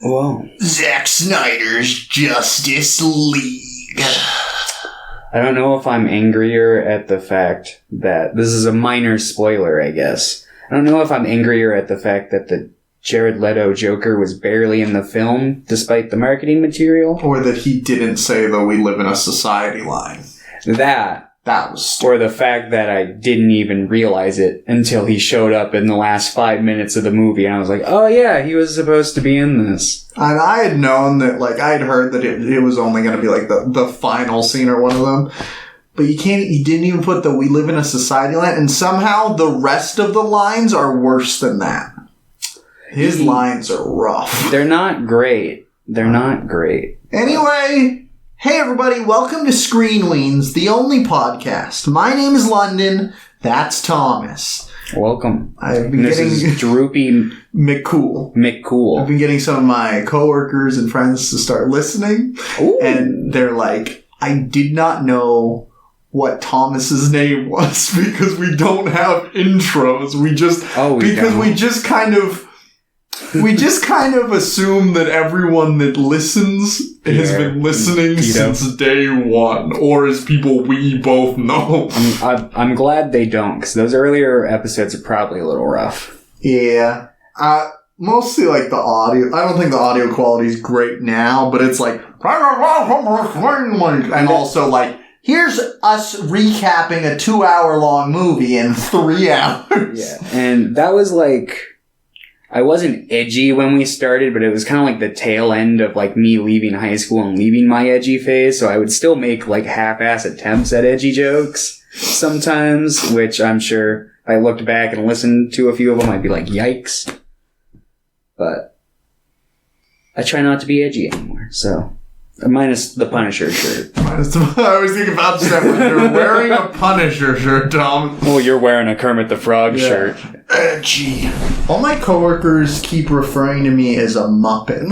Whoa. Zack Snyder's Justice League. I don't know if I'm angrier at the fact that... This is a minor spoiler, I guess. I don't know if I'm angrier at the fact that the Jared Leto Joker was barely in the film, despite the marketing material. Or that he didn't say the "we live in a society" line. That was stupid. Or the fact that I didn't even realize it until he showed up in the last 5 minutes of the movie, and I was like, oh yeah, he was supposed to be in this. And I had known that, like, I had heard that it was only going to be, like, the final scene or one of them. But you didn't even put the "we live in a society" line, and somehow the rest of the lines are worse than that. His lines are rough. They're not great. Anyway, hey everybody, welcome to Screenweens, the only podcast. My name is London, that's Thomas. Welcome. I've been This is Droopy McCool. I've been getting some of my coworkers and friends to start listening. Ooh. And they're like, I did not know what Thomas's name was because we don't have intros. We just kind of assume that everyone that listens has been listening since day one, or as people we both know. I'm glad they don't, because those earlier episodes are probably a little rough. Yeah. Mostly like the audio. I don't think the audio quality is great now, but it's like, and also like, here's us recapping a 2-hour long movie in 3 hours. Yeah, and that was like... I wasn't edgy when we started, but it was kind of like the tail end of like me leaving high school and leaving my edgy phase, so I would still make like half-ass attempts at edgy jokes sometimes, which I'm sure if I looked back and listened to a few of them, I'd be like, yikes. But I try not to be edgy anymore, so... Minus the Punisher shirt. I was thinking about that when you're wearing a Punisher shirt, Tom. Well, you're wearing a Kermit the Frog shirt. Edgy. All my coworkers keep referring to me as a Muppet.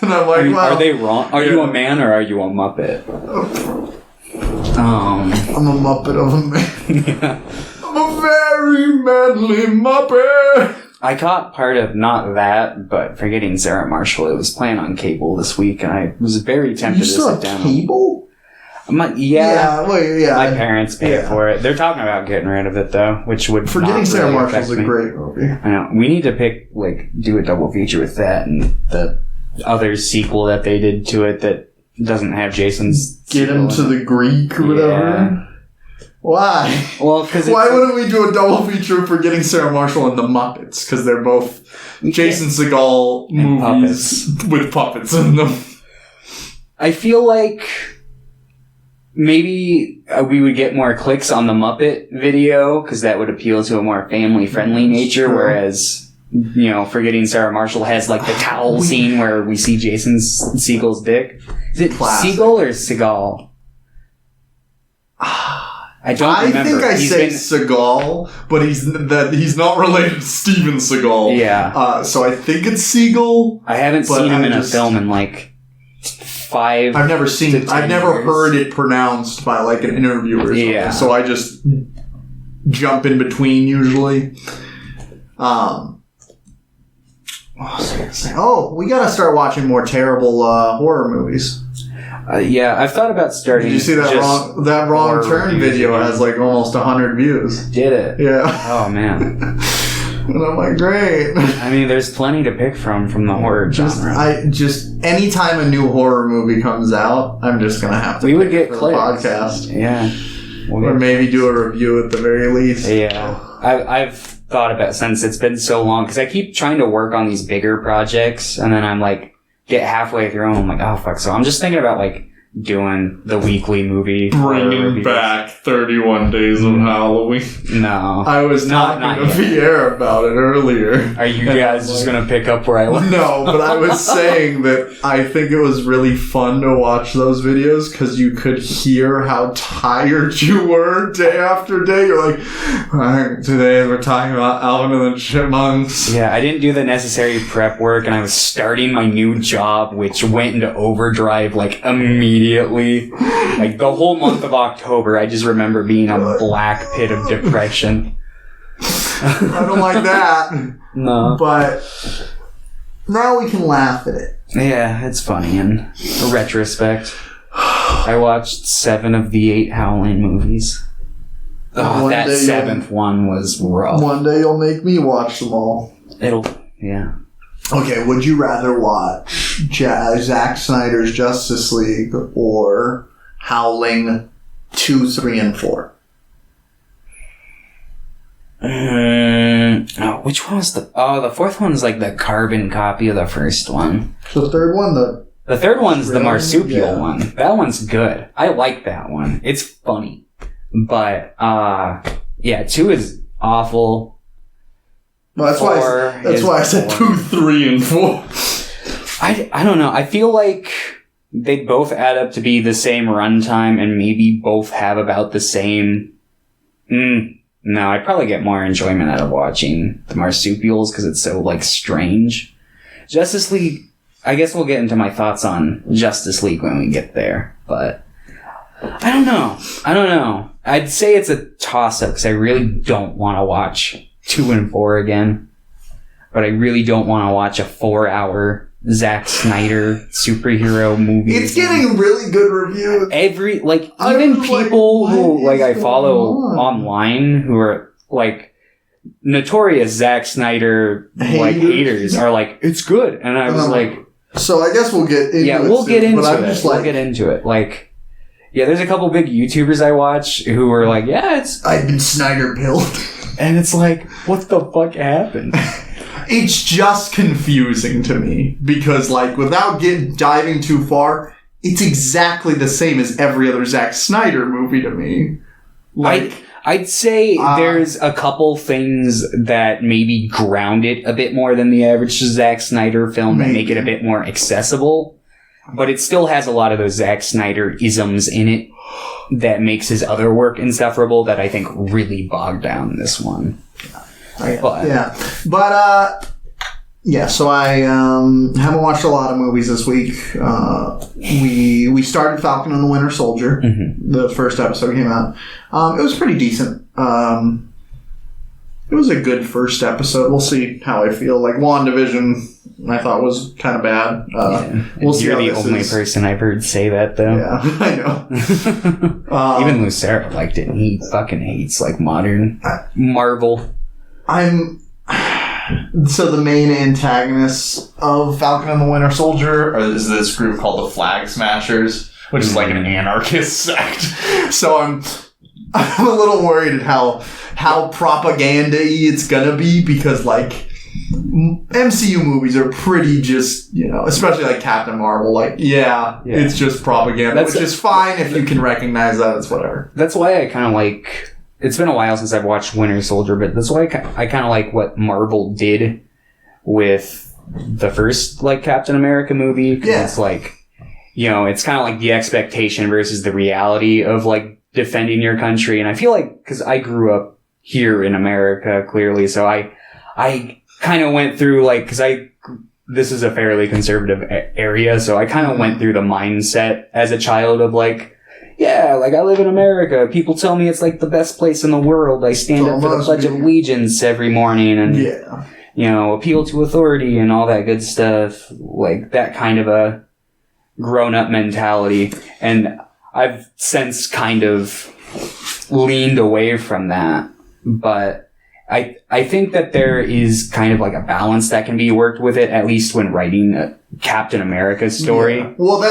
And I'm like, are they wrong? Are you a man or are you a Muppet? I'm a Muppet of a man. Yeah. I'm a very manly Muppet. I caught part of not that, but Forgetting Sarah Marshall. It was playing on cable this week, and I was very tempted to sit down. Cable? My parents pay for it. They're talking about getting rid of it though, which would Forgetting Sarah Marshall's a great movie. I know. We need to do a double feature with that and the other sequel that they did to it that doesn't have Jason's. Get him to the Greek or whatever. Why? Well, because why wouldn't we do a double feature for Forgetting Sarah Marshall and The Muppets? Because they're both Jason Segel movies with puppets in them. I feel like maybe we would get more clicks on the Muppet video because that would appeal to a more family-friendly nature, whereas, Forgetting Sarah Marshall has like the towel scene where we see Jason Segel's dick. Is it Segel or Segal? I don't remember. I think I say Seagal, but he's not related to Steven Seagal. Yeah. So I think it's Seagal. I haven't seen him in a film in like 5. I've never heard it pronounced by like an interviewer or something. Yeah. So I just jump in between usually. What was I gonna say? Oh, we gotta start watching more terrible horror movies. I've thought about starting. Did you see that wrong turn video? Has like almost 100 views. Did it? Yeah. Oh man. And I'm like, great. I mean, there's plenty to pick from the horror genre. Anytime a new horror movie comes out, I'm just gonna have to. We would get clicks. Podcast. Yeah. Or maybe do a review at the very least. Yeah. I've thought about since it's been so long because I keep trying to work on these bigger projects and then I'm like. Get halfway through and I'm like, oh fuck. So I'm just thinking about like doing the weekly movie. Bringing back 31 Days of Halloween. No. I was talking to Pierre about it earlier. Are you guys just going to pick up where I left? No, but I was saying that I think it was really fun to watch those videos because you could hear how tired you were day after day. You're like, all right, today we're talking about Alvin and the Chipmunks. Yeah, I didn't do the necessary prep work and I was starting my new job, which went into overdrive like immediately. Like the whole month of October, I just remember being a black pit of depression. I don't like that. No. But now we can laugh at it. Yeah, it's funny in retrospect. I watched 7 of the 8 Howling movies. Oh, that 7th one was rough. One day you'll make me watch them all. Yeah. Okay, would you rather watch Zack Snyder's Justice League or Howling 2, 3, and 4? Which one was the 4th one's like the carbon copy of the first one. The third one, the third one's the marsupial one. That one's good. I like that one. It's funny. But, 2 is awful. Well, that's why I said 2, 3, and 4. I don't know. I feel like they both add up to be the same runtime and maybe both have about the same... No, I'd probably get more enjoyment out of watching the marsupials because it's so, like, strange. Justice League... I guess we'll get into my thoughts on Justice League when we get there, but... I don't know. I'd say it's a toss-up because I really don't want to watch 2 and 4 again. But I really don't want to watch a 4-hour Zack Snyder superhero movie. It's getting really good reviews. Even people who I follow online who are like notorious Zack Snyder haters are like, it's good. And I was like, so I guess we'll get into it. Yeah, we'll get into it. Like, yeah, there's a couple big YouTubers I watch who are like, I've been Snyder pilled. And it's like, what the fuck happened? It's just confusing to me because, without diving too far, it's exactly the same as every other Zack Snyder movie to me. I'd say there's a couple things that maybe ground it a bit more than the average Zack Snyder film that make it a bit more accessible. But it still has a lot of those Zack Snyder isms in it that makes his other work insufferable that I think really bogged down this one. So I haven't watched a lot of movies this week. We started Falcon and the Winter Soldier. Mm-hmm. The first episode came out. It was pretty decent. It was a good first episode. We'll see how I feel. WandaVision, I thought was kind of bad. We'll see. You're the only person I've heard say that, though. Yeah, I know. Even Lucero liked it, and he fucking hates modern Marvel. So the main antagonists of Falcon and the Winter Soldier is this group called the Flag Smashers, which is like an anarchist sect. So I'm a little worried at how propaganda-y it's gonna be because MCU movies are pretty just, especially Captain Marvel, it's just propaganda, which is fine if you can recognize that, it's whatever. That's why I kind of it's been a while since I've watched Winter Soldier, but that's why I kind of like what Marvel did with the first Captain America movie. Yeah. It's it's kind of like the expectation versus the reality of defending your country. And I feel because I grew up here in America, clearly, so I kind of went through because this is a fairly conservative area, so I kind of went through the mindset as a child of I live in America. People tell me it's the best place in the world. I stand up for the Pledge of Allegiance every morning and, appeal to authority and all that good stuff. That kind of a grown-up mentality. And I've since kind of leaned away from that. But I think that there is kind of a balance that can be worked with it, at least when writing a Captain America story. Yeah. Well,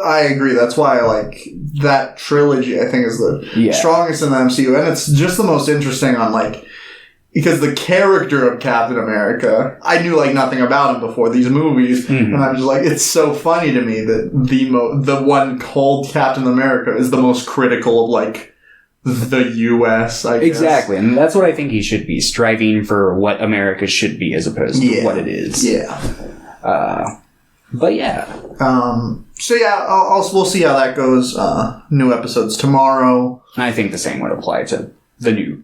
I agree. That's why I like that trilogy. I think is the strongest in the MCU, and it's just the most interesting on because the character of Captain America, I knew nothing about him before these movies, and I'm just it's so funny to me that the one called Captain America is the most critical of the U.S., I guess. Exactly, and that's what I think he should be, striving for what America should be as opposed to what it is. Yeah. But yeah. We'll see how that goes. New episodes tomorrow. I think the same would apply to the new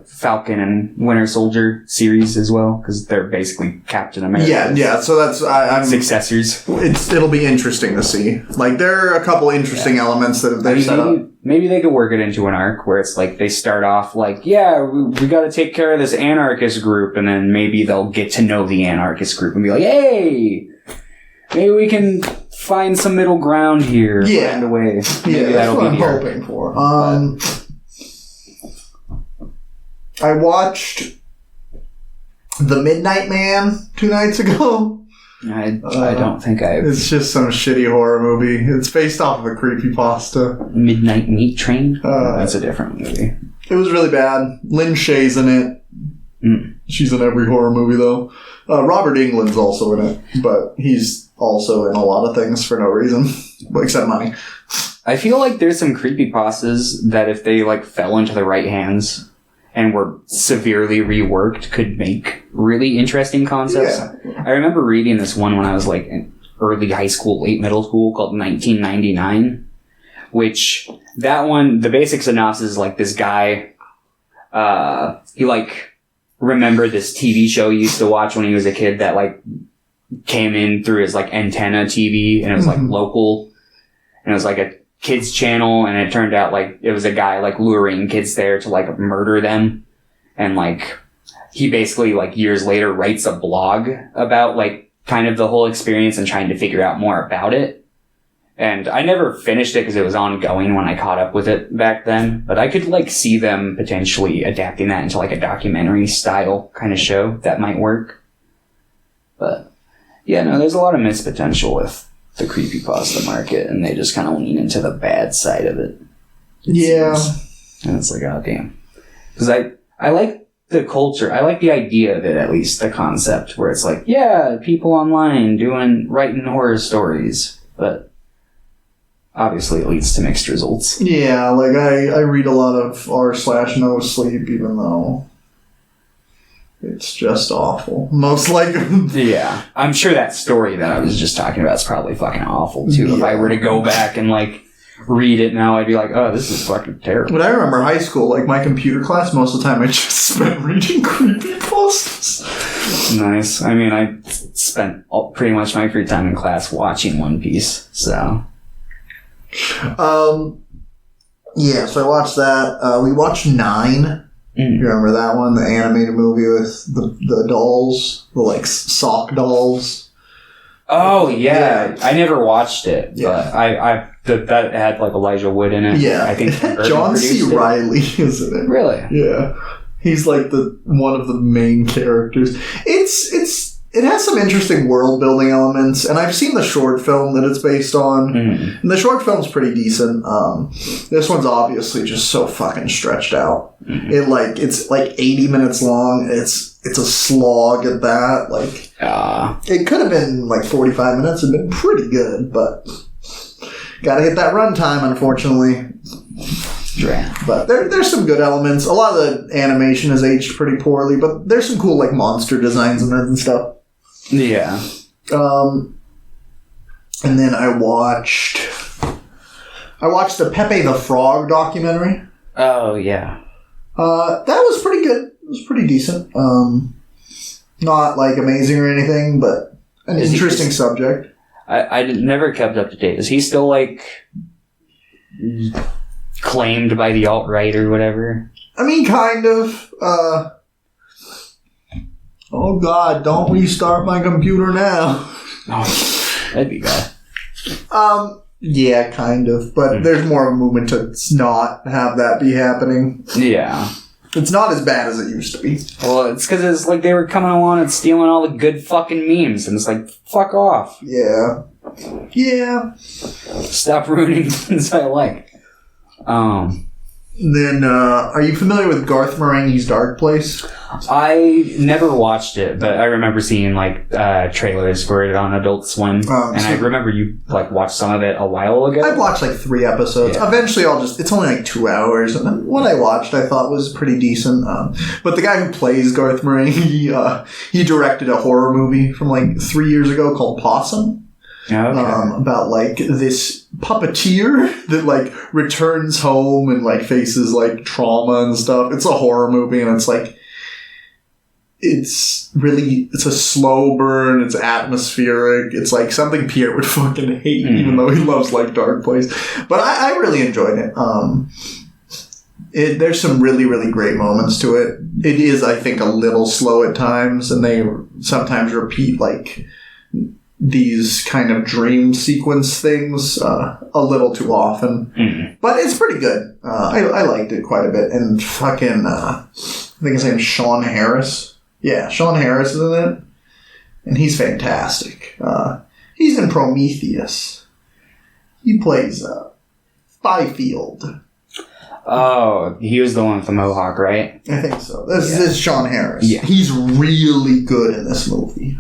Falcon and Winter Soldier series as well, because they're basically Captain America. Yeah. So that's I'm successors. It'll be interesting to see. Like there are a couple interesting elements that they've set up. Maybe they could work it into an arc where it's like they start off like, yeah, we got to take care of this anarchist group, and then maybe they'll get to know the anarchist group and be like, hey, maybe we can find some middle ground here. Yeah. Find a way. Maybe that's what I'm hoping for. I watched The Midnight Man 2 nights ago. I don't think It's just some shitty horror movie. It's based off of a creepypasta. Midnight Meat Train? That's a different movie. It was really bad. Lynn Shaye's in it. She's in every horror movie, though. Robert Englund's also in it, but he's also in a lot of things for no reason, except money. I feel like there's some creepypastas that if they like fell into the right hands and were severely reworked could make really interesting concepts. Yeah. I remember reading this one when I was like in early high school, late middle school, called 1999, which that one, the basic synopsis is like this guy, he like remembered this TV show he used to watch when he was a kid that like came in through his like antenna TV, and it was like local, and it was like a kids channel, and it turned out like it was a guy like luring kids there to like murder them, and like he basically like years later writes a blog about like kind of the whole experience and trying to figure out more about it. And I never finished it because it was ongoing when I caught up with it back then, but I could like see them potentially adapting that into like a documentary style kind of show that might work. But yeah, no, there's a lot of missed potential with the creepypasta market, and they just kind of lean into the bad side of it. Yeah. And it's like, oh, damn. Because I like the culture. I like the idea of it, at least, the concept, where it's like, yeah, people online writing horror stories. But obviously it leads to mixed results. Yeah, like I read a lot of r/no sleep, even though it's just awful. Most likely. Yeah. I'm sure that story that I was just talking about is probably fucking awful, too. Yeah. If I were to go back and, like, read it now, I'd be like, oh, this is fucking terrible. But I remember high school, like, my computer class, most of the time I just spent reading creepypastas. Nice. I mean, I spent pretty much my free time in class watching One Piece, so. Yeah, so I watched that. We watched 9. You remember that one? The animated movie with the dolls? The, like, sock dolls? Oh, yeah. I never watched it, but that had, like, Elijah Wood in it. Yeah. I think John C. Reilly is in it. Really? Yeah. He's, like, one of the main characters. It has some interesting world-building elements, and I've seen the short film that it's based on, and the short film's pretty decent. This one's obviously just so fucking stretched out. It's like 80 minutes long. It's a slog at that. Like, it could have been like 45 minutes and been pretty good, but gotta hit that runtime, unfortunately. But there's some good elements. A lot of the animation is aged pretty poorly, but there's some cool like monster designs in it and stuff. Yeah. And then I watched the Pepe the Frog documentary. Oh yeah. That was pretty good. It was pretty decent. Not like amazing or anything, but an interesting subject. I never kept up to date. Is he still like claimed by the alt-right or whatever? I mean, kind of. Oh God! Don't restart my computer now. Oh, that'd be bad. Yeah, kind of. But there's more of a movement to not have that be happening. Yeah. It's not as bad as it used to be. Well, it's because it's like they were coming along and stealing all the good fucking memes, and it's like, fuck off. Yeah. Yeah. Stop ruining things I like. Then, are you familiar with Garth Marenghi's Dark Place? I never watched it, but I remember seeing, like, trailers for it on Adult Swim. And I remember you, like, watched some of it a while ago. I've watched, like, 3 episodes. Yeah. Eventually, it's only, like, 2 hours. And what I watched, I thought was pretty decent. But the guy who plays Garth Marenghi, he directed a horror movie from, like, 3 years ago called Possum. about like this puppeteer that like returns home and like faces like trauma and stuff. It's a horror movie, and it's like it's a slow burn. It's atmospheric. It's like something Pierre would fucking hate, even though he loves like dark plays. But I really enjoyed it. There's some really, really great moments to it. It is, I think, a little slow at times, and they sometimes repeat like these kind of dream sequence things a little too often. But it's pretty good. I liked it quite a bit. And fucking, I think his name's Sean Harris. Yeah, Sean Harris is in it, and he's fantastic. He's in Prometheus. He plays Fifield. Oh, he was the one with the mohawk, right? I think so. This is Sean Harris. Yeah. He's really good in this movie.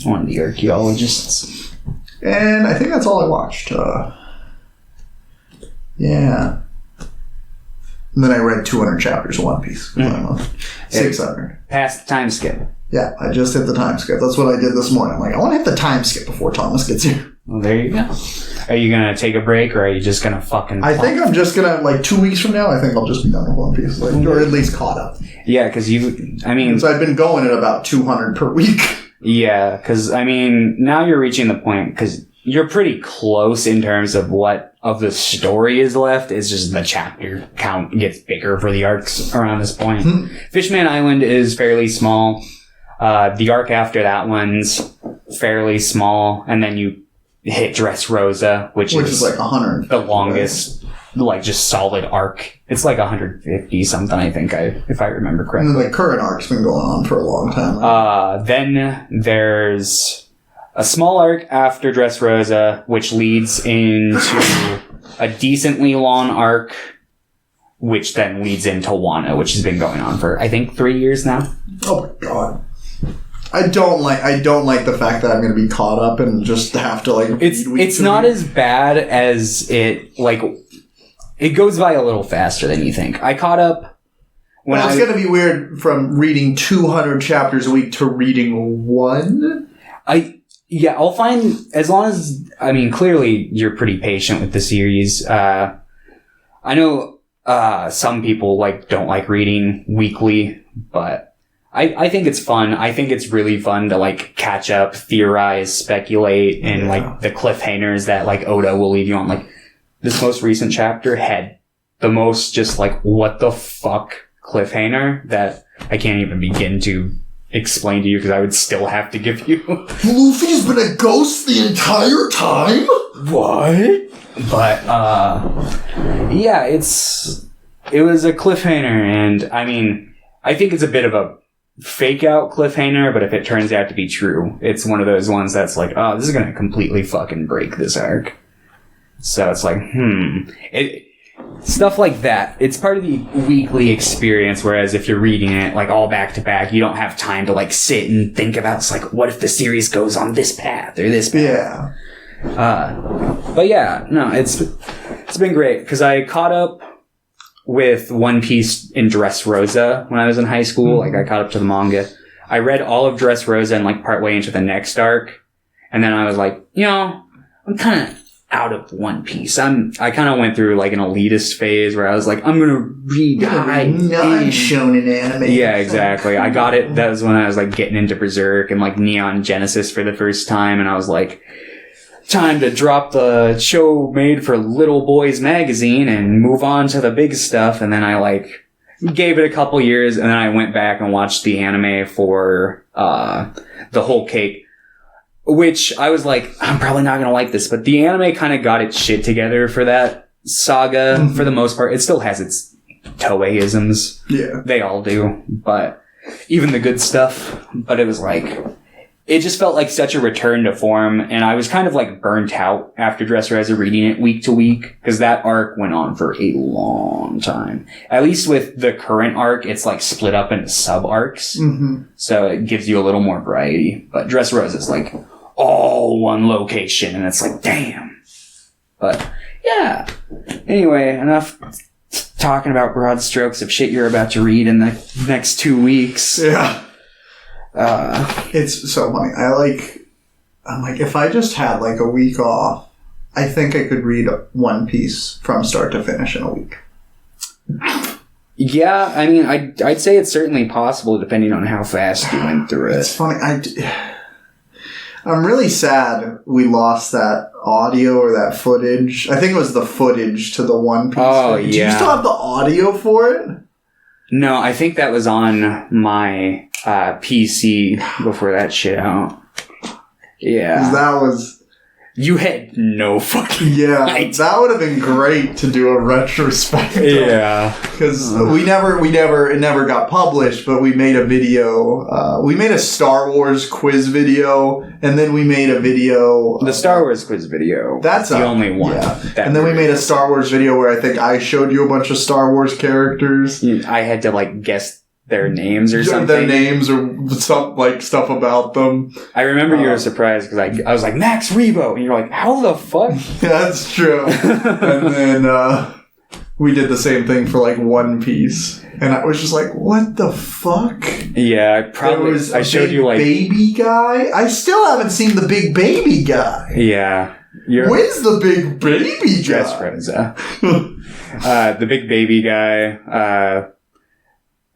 One of the archaeologists. And I think that's all I watched. Yeah. And then I read 200 chapters of One Piece. 600. Past the time skip. Yeah, I just hit the time skip. That's what I did this morning. I'm like, I want to hit the time skip before Thomas gets here. Well, there you go. Are you going to take a break, or are you just going to fucking... I think I'm just going to, like, 2 weeks from now, I think I'll just be done with One Piece. Like, or at least caught up. Yeah, because So I've been going at about 200 per week. Yeah, because, now you're reaching the point, because you're pretty close in terms of what of the story is left. It's just the chapter count gets bigger for the arcs around this point. Fishman Island is fairly small. The arc after that one's fairly small, and then you hit Dressrosa, which is like 100. The longest, like, just solid arc. It's like 150 something, I think, if I remember correctly. And then the current arc's been going on for a long time. Right? Then there's a small arc after Dressrosa, which leads into a decently long arc, which then leads into Wano, which has been going on for, I think, 3 years now. Oh my god. I don't like the fact that I'm going to be caught up and just have to like. It's not as bad as it like. It goes by a little faster than you think. I caught up. It's going to be weird from reading 200 chapters a week to reading one. I'll find, as long as, clearly you're pretty patient with the series. I know some people don't like reading weekly, but I think it's fun. I think it's really fun to catch up, theorize, speculate, and the cliffhangers that Oda will leave you on. Like this most recent chapter had the most just what the fuck cliffhanger that I can't even begin to explain to you because I would still have to give you. Luffy's been a ghost the entire time? What? But yeah, it was a cliffhanger, and I think it's a bit of a fake out cliffhanger, but if it turns out to be true, it's one of those ones that's oh, this is gonna completely fucking break this arc. So it's stuff like that. It's part of the weekly experience, whereas if you're reading it all back to back, you don't have time to sit and think about what if the series goes on this path or this path. Yeah. But yeah, no, it's been great because I caught up with One Piece in Dressrosa when I was in high school. I caught up to the manga. I read all of Dressrosa and partway into the next arc, and then I was I'm kind of out of One Piece. I kind of went through an elitist phase where I was I'm gonna read non-shonen anime. Yeah, exactly. I got it. That was when I was getting into Berserk and Neon Genesis for the first time, and I was time to drop the show made for Little Boys magazine and move on to the big stuff. And then I gave it a couple years, and then I went back and watched the anime for the Whole Cake, which I was I'm probably not gonna like this, but the anime kind of got its shit together for that saga for the most part. It still has its Toei-isms. Yeah. They all do, but even the good stuff. But it was it just felt like such a return to form, and I was kind of burnt out after Dressrosa reading it week to week, because that arc went on for a long time. At least with the current arc, it's split up into sub-arcs, so it gives you a little more variety. But Dressrosa is all one location, and it's damn. But yeah. Anyway, enough talking about broad strokes of shit you're about to read in the next 2 weeks. Yeah. It's so funny. I'm like, if I just had like a week off, I think I could read One Piece from start to finish in a week. Yeah, I mean, I'd say it's certainly possible depending on how fast you went through it. It's funny. I'm really sad we lost that audio or that footage. I think it was the footage to the One Piece. Oh, thing. yeah. Do you still have the audio for it? No, I think that was on my PC before that shit out. Yeah. That was... You had no fucking Yeah, idea. that would have been great to do a retrospective. Yeah. Because it never got published, but we made a video. We made a Star Wars quiz video, and then we made a video. The Star Wars quiz video. That's the only one. Yeah. And then we made a Star Wars video where I think I showed you a bunch of Star Wars characters. I had to like guess their names or something. Their names or some like stuff about them. I remember you were surprised because I was like, Max Rebo, and you're like, how the fuck? That's true. And then we did the same thing for like One Piece, and I was just like, what the fuck? Yeah, I showed you like baby guy. I still haven't seen the big baby guy. Yeah. When's the big baby guy? Dressrosa. The big baby guy.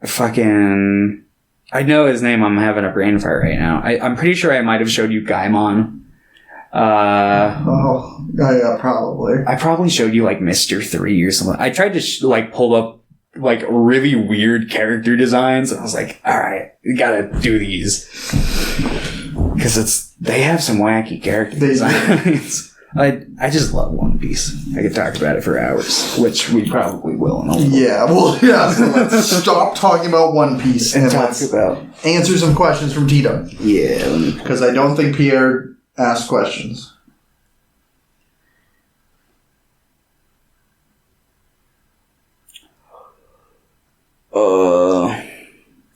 Fucking... I know his name. I'm having a brain fart right now. I'm pretty sure I might have showed you Gaimon. Yeah, probably. I probably showed you like Mr. 3 or something. I tried to pull up like really weird character designs. I was like, all right, we gotta do these. Because they have some wacky character designs. I just love One Piece. I could talk about it for hours, which we probably will in a little. Yeah, well, yeah. So let's stop talking about One Piece and let's answer some questions from Tito. Yeah, because I don't think Pierre asked questions.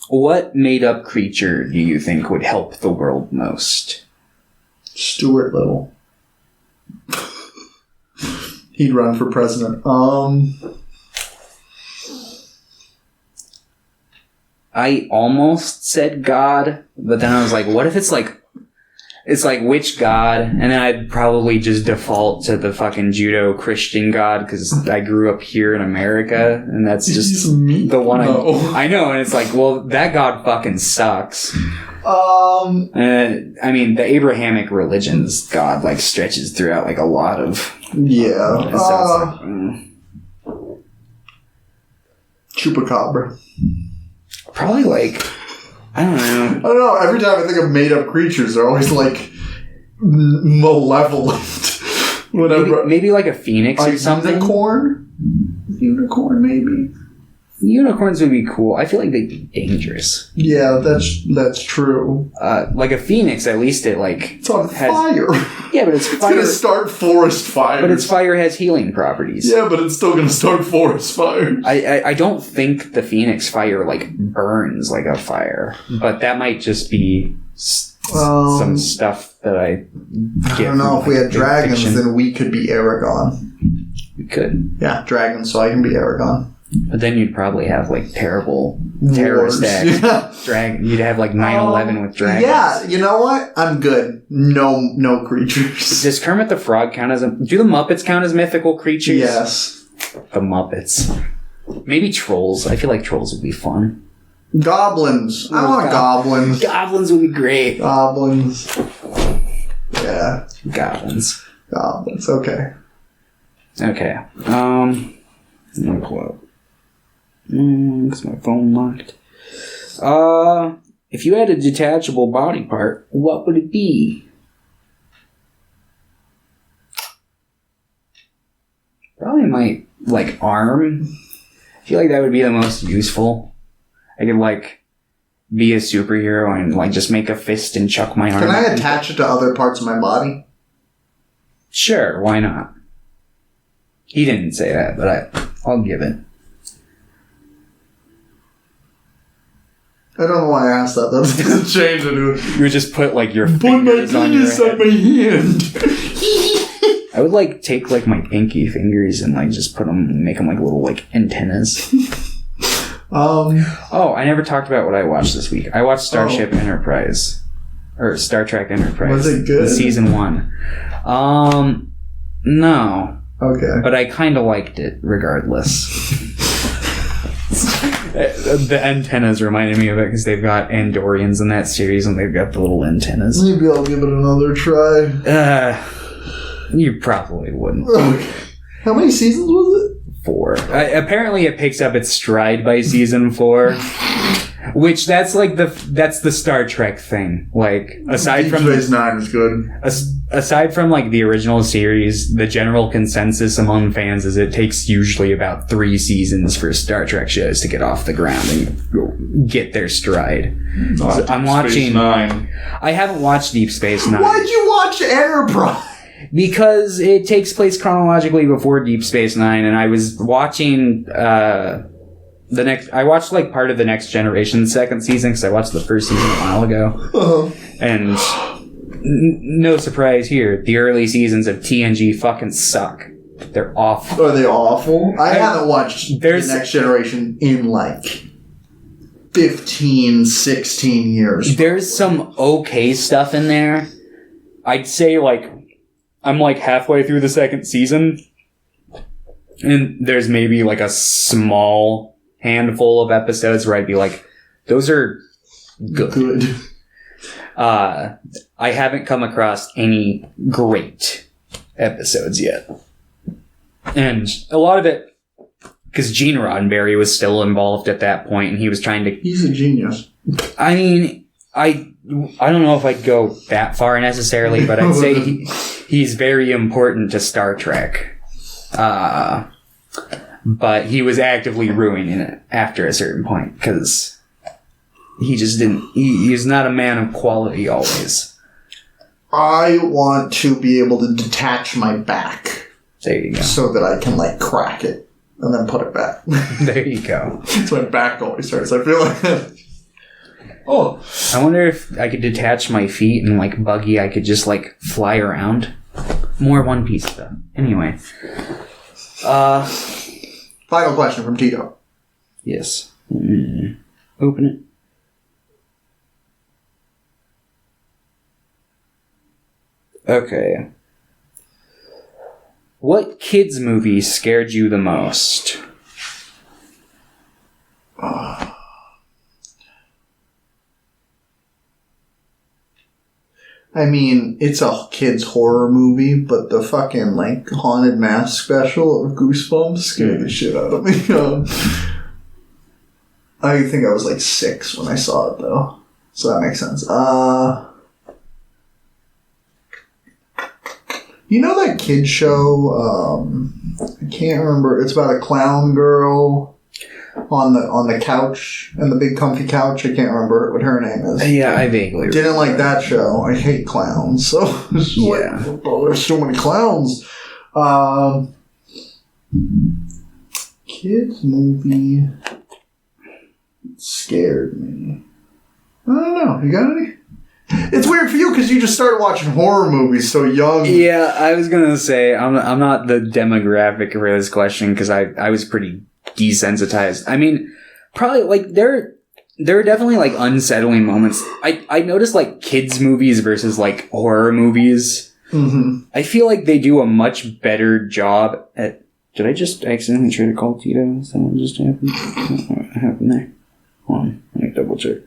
What made-up creature do you think would help the world most? Stuart Little. He'd run for president. I almost said God, but then I was like, what if it's like which God? And then I'd probably just default to the fucking judo Christian God because I grew up here in America, and that's just the one I know. And it's like, well, that God fucking sucks. I mean, the Abrahamic religion's God like stretches throughout like a lot of stuff. Chupacabra. Probably like I don't know. Every time I think of made up creatures, they're always like malevolent. Whatever. Maybe like a phoenix or something. Unicorn, maybe. Unicorns would be cool. I feel like they'd be dangerous. Yeah, that's true. Like a phoenix, at least it's on fire. Yeah, but it's fire. It's gonna start forest fires. But its fire has healing properties. Yeah, but it's still gonna start forest fires. I don't think the phoenix fire burns like a fire, but that might just be some stuff that I don't know. If we had dragons, then we could be Aragorn. We could. Yeah, dragons, so I can be Aragorn. But then you'd probably have terrible terrorist acts. You'd have 9/11 with dragons. Yeah, you know what? I'm good. No creatures. Does Kermit the Frog count as do the Muppets count as mythical creatures? Yes. The Muppets. Maybe trolls. I feel like trolls would be fun. Goblins. I want goblins. Goblins would be great. Goblins. Yeah. Goblins. Okay. Okay. I'm gonna pull up. Because my phone locked. If you had a detachable body part, what would it be? Probably my, arm. I feel like that would be the most useful. I could, be a superhero and, just make a fist and chuck my arm. Can I attach it to other parts of my body? Sure, why not? He didn't say that, but I'll give it. I don't know why I asked that. That doesn't change it. You would just put your fingers on your head. Put my penis on my hand. I would take my pinky fingers and just put them, make them little antennas. Oh, I never talked about what I watched this week. I watched Starship Enterprise. or Star Trek Enterprise. Was it good? Season 1. No. Okay. But I kind of liked it regardless. The antennas reminded me of it because they've got Andorians in that series and they've got the little antennas. Maybe I'll give it another try. You probably wouldn't. Okay. How many seasons was it? 4. Apparently it picks up its stride by season 4. Which that's the Star Trek thing. Like aside from Deep Space Nine is good. Aside from like the original series, the general consensus among fans is it takes usually about 3 seasons for Star Trek shows to get off the ground and get their stride. So I'm watching Space Nine. I haven't watched Deep Space Nine. Why'd you watch Enterprise? Because it takes place chronologically before Deep Space Nine, and I was watching I watched like part of the Next Generation second season because I watched the first season a while ago. And no surprise here, the early seasons of TNG fucking suck. They're awful. Are they awful? I haven't watched the Next Generation in like 15, 16 years. There's some okay stuff in there. I'd say like I'm like halfway through the second season, and there's maybe like a small handful of episodes where I'd be like, those are good. I haven't come across any great episodes yet. And a lot of it, because Gene Roddenberry was still involved at that point, and he was trying to... He's a genius. I mean, I don't know if I'd go that far necessarily, but I'd say he's very important to Star Trek. But he was actively ruining it after a certain point, because he just didn't... He's not a man of quality always. I want to be able to detach my back. There you go. So that I can, like, crack it and then put it back. There you go. So my back always hurts. I feel like... Oh. I wonder if I could detach my feet and, like, Buggy, I could just, like, fly around. More One Piece stuff. Anyway. Final question from Tito. Yes. Open it. Okay. What kids movie scared you the most? I mean, it's a kid's horror movie, but the fucking, like, Haunted Mask special of Goosebumps scared the shit out of me. I think I was, like, 6 when I saw it, though. So that makes sense. You know that kid show, I can't remember, it's about a clown girl on the couch, and the big comfy couch, I can't remember what her name is. Yeah, I vaguely didn't like that show. I hate clowns, so yeah. Like, oh, there's so many clowns. Kids movie scared me. I don't know. You got any? It's weird for you because you just started watching horror movies so young. Yeah, I was gonna say I'm not the demographic for this question because I was pretty desensitized. I mean, probably like there are definitely like unsettling moments. I noticed like kids movies versus like horror movies. Mm-hmm. I feel like they do a much better job at. Did I just accidentally try to call Tito? Is that what just happened? What happened there? Hold on, let me double check.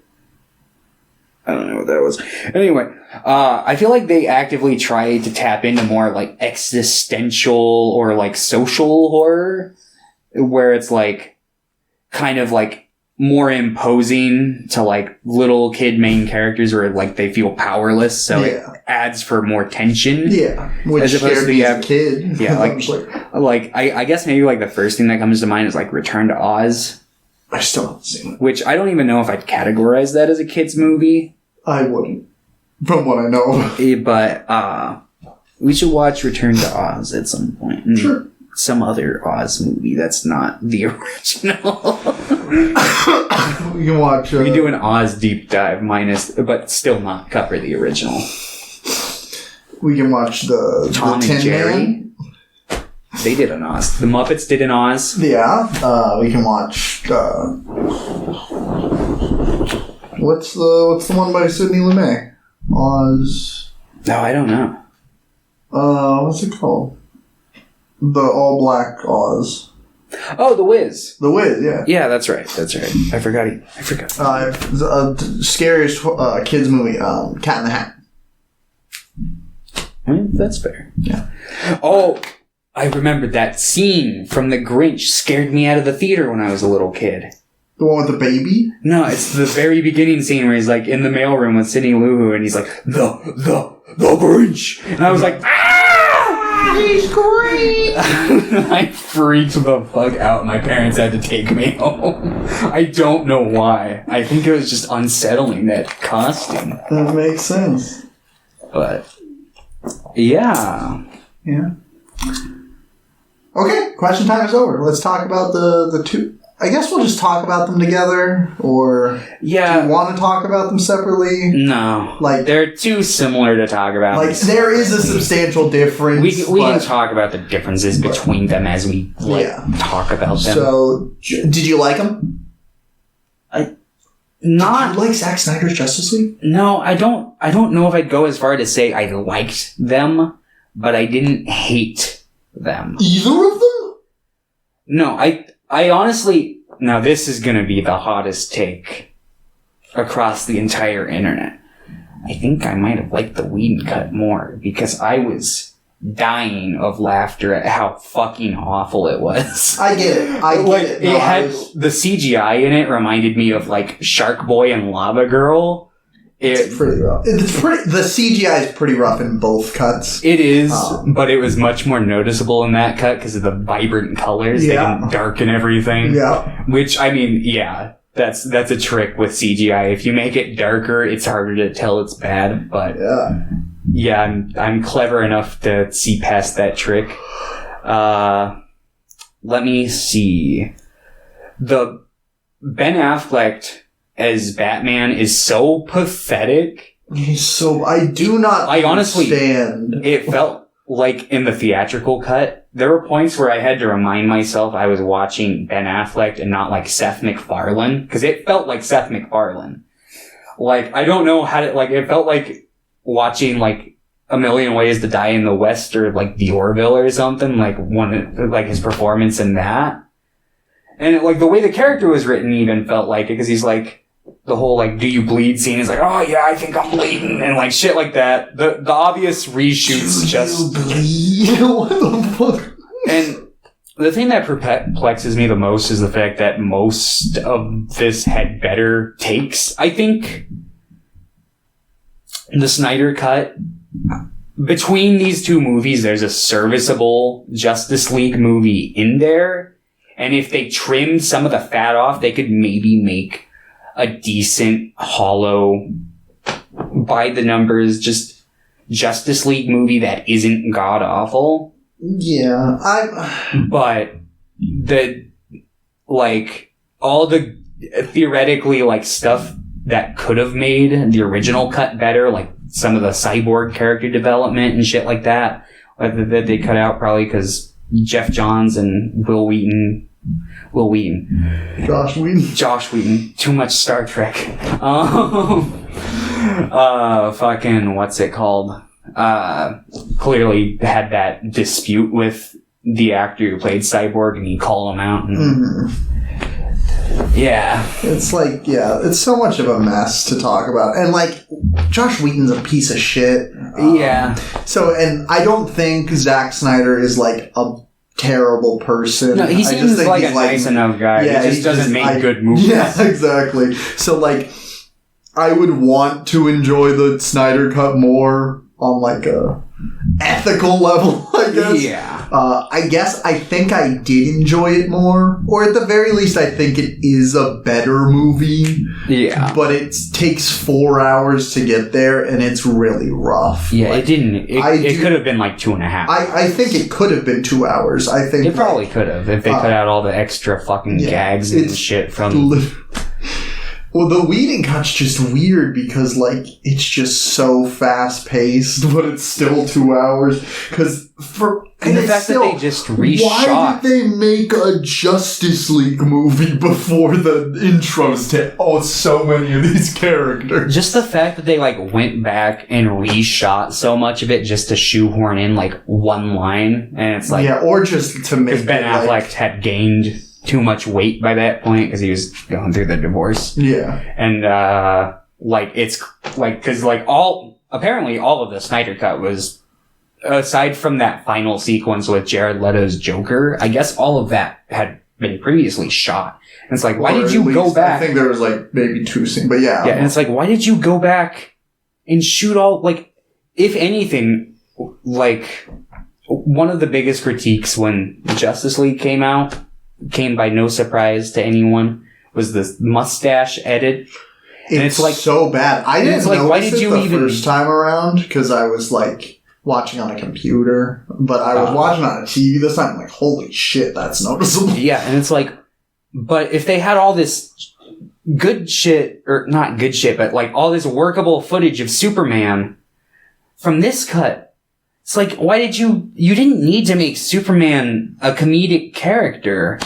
I don't know what that was. Anyway, I feel like they actively try to tap into more like existential or like social horror, where it's like kind of like more imposing to like little kid main characters where like they feel powerless, so it adds for more tension. Yeah, which scared me as a kid. Yeah, like I guess maybe like the first thing that comes to mind is like Return to Oz. I still haven't seen it. Which I don't even know if I'd categorize that as a kid's movie. I wouldn't, from what I know. But we should watch Return to Oz at some point. Sure. Some other Oz movie that's not the original. We can watch... we can do an Oz deep dive but still not cover the original. We can watch the Tom and Jerry. Man. They did an Oz. The Muppets did an Oz. Yeah. We can watch... What's the one by Sidney Lumet? Oz. No, I don't know. What's it called? The all black Oz. Oh, The Wiz. The Wiz, yeah. Yeah, that's right. I forgot. Scariest kids movie, Cat in the Hat. That's fair. Yeah. Oh, I remembered that scene from The Grinch scared me out of the theater when I was a little kid. The one with the baby? No, it's the very beginning scene where he's like in the mailroom with Sidney Lou Who and he's like, the Grinch. And I was like, ah! He's great! I freaked the fuck out. My parents had to take me home. I don't know why. I think it was just unsettling, that costume. That makes sense. But, yeah. Yeah. Okay, question time is over. Let's talk about the two. I guess we'll just talk about them together, or do you want to talk about them separately? No, they're too similar to talk about. Like there is a substantial difference. We can talk about the differences between them as we talk about them. So, did you like them? Did you like Zack Snyder's Justice League? No, I don't. I don't know if I'd go as far to say I liked them, but I didn't hate them. Either of them? No, I honestly, now this is going to be the hottest take across the entire internet. I think I might have liked the Whedon cut more because I was dying of laughter at how fucking awful it was. I get it. It had the CGI in it reminded me of like Shark Boy and Lava Girl. It's pretty rough. The CGI is pretty rough in both cuts. It is, but it was much more noticeable in that cut because of the vibrant colors. They can darken everything. Yeah. Which, I mean, that's a trick with CGI. If you make it darker, it's harder to tell it's bad. But I'm clever enough to see past that trick. Let me see. The Ben Affleck as Batman is so pathetic. I do not honestly understand. It felt like in the theatrical cut, there were points where I had to remind myself I was watching Ben Affleck and not like Seth MacFarlane, because it felt like Seth MacFarlane. Like, I don't know how to, it felt like watching like A Million Ways to Die in the West or like The Orville or something, his performance in that. And the way the character was written even felt like it, because he's like, the whole do you bleed scene is like, oh yeah, I think I'm bleeding, and shit like that. The obvious reshoots just bleed. What the fuck? And the thing that perplexes me the most is the fact that most of this had better takes. I think the Snyder cut, between these two movies, there's a serviceable Justice League movie in there. And if they trimmed some of the fat off, they could maybe make a decent, hollow, by the numbers, just Justice League movie that isn't god awful. Yeah, but all the theoretically stuff that could have made the original cut better, like some of the Cyborg character development and shit like that they cut out probably because Jeff Johns and Josh Whedon. Too much Star Trek. Fucking, what's it called? Clearly had that dispute with the actor who played Cyborg, and he called him out. And, yeah. It's it's so much of a mess to talk about. And Josh Whedon's a piece of shit. Yeah. So, and I don't think Zack Snyder is a terrible person. No, he seems like a nice enough guy. Yeah, he just doesn't make good movies. Yeah, exactly. So, I would want to enjoy the Snyder Cut more on a ethical level, I guess. Yeah. I think I did enjoy it more, or at the very least, I think it is a better movie. Yeah. But it takes 4 hours to get there, and it's really rough. Yeah, it didn't. It could have been 2.5. I think it could have been 2 hours. I think it probably could have if they cut out all the extra fucking gags and shit from. Well, the Whedon cut's just weird because, like, it's just so fast-paced, but it's still 2 hours. And the fact that they just reshot. Why did they make a Justice League movie before the intros to so many of these characters? Just the fact that they, like, went back and reshot so much of it just to shoehorn in, like, one line. And it's like... Yeah, or just to make... Because Ben Affleck had gained too much weight by that point because he was going through the divorce. Yeah. And, like, it's, like, because, like, apparently all of the Snyder Cut was, aside from that final sequence with Jared Leto's Joker, I guess all of that had been previously shot. And it's like, why did you go back? I think there was, like, maybe 2 scenes, but yeah. Yeah, and it's like, why did you go back and shoot all, like, if anything, like, one of the biggest critiques when Justice League came by no surprise to anyone, was the mustache edit. And it's like so bad. I didn't notice why did you the first time around because I was like watching on a computer, but I was watching on a TV this time. I'm like, holy shit, that's noticeable. Yeah, and it's like, but if they had all this good shit, or not good shit, but like all this workable footage of Superman from this cut, it's like, why did you didn't need to make Superman a comedic character.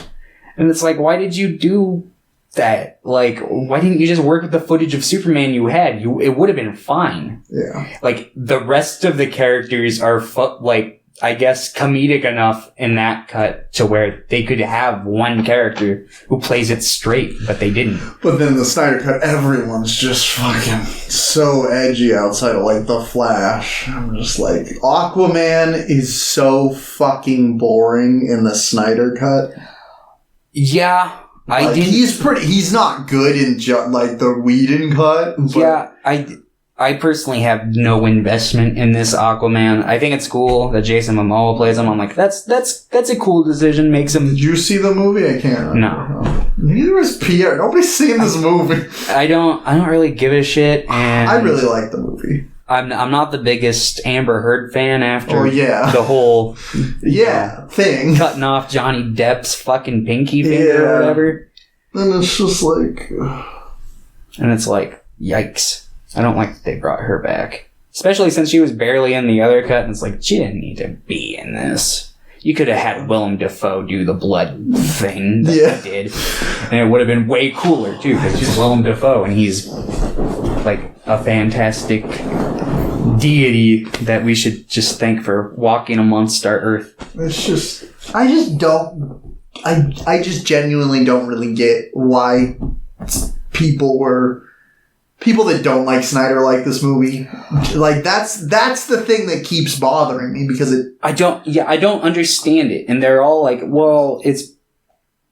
And it's like, why did you do that? Like, why didn't you just work with the footage of Superman you had? It would have been fine. Yeah. Like, the rest of the characters are, like, I guess, comedic enough in that cut to where they could have one character who plays it straight, but they didn't. But then the Snyder Cut, everyone's just fucking so edgy outside of, like, The Flash. I'm just like, Aquaman is so fucking boring in the Snyder Cut. Yeah. Like, he's not good in, like, the Whedon cut. But yeah, I personally have no investment in this Aquaman. I think it's cool that Jason Momoa plays him. I'm like, that's a cool decision. Makes him. Did you see the movie? I can't remember. No. Neither has Pierre. Nobody's seen this movie. I don't really give a shit. And I really like the movie. I'm not the biggest Amber Heard fan after the whole thing. Cutting off Johnny Depp's fucking pinky finger or whatever. And it's just like... And it's like, yikes. I don't like that they brought her back. Especially since she was barely in the other cut, and it's like, she didn't need to be in this. You could have had Willem Dafoe do the blood thing that they did. And it would have been way cooler, too, because it's Willem Dafoe, and he's, like, a fantastic deity that we should just thank for walking amongst our earth. It's just... I just genuinely don't really get why people that don't like Snyder like this movie. Like, that's the thing that keeps bothering me because I don't understand it. And they're all like, well, it's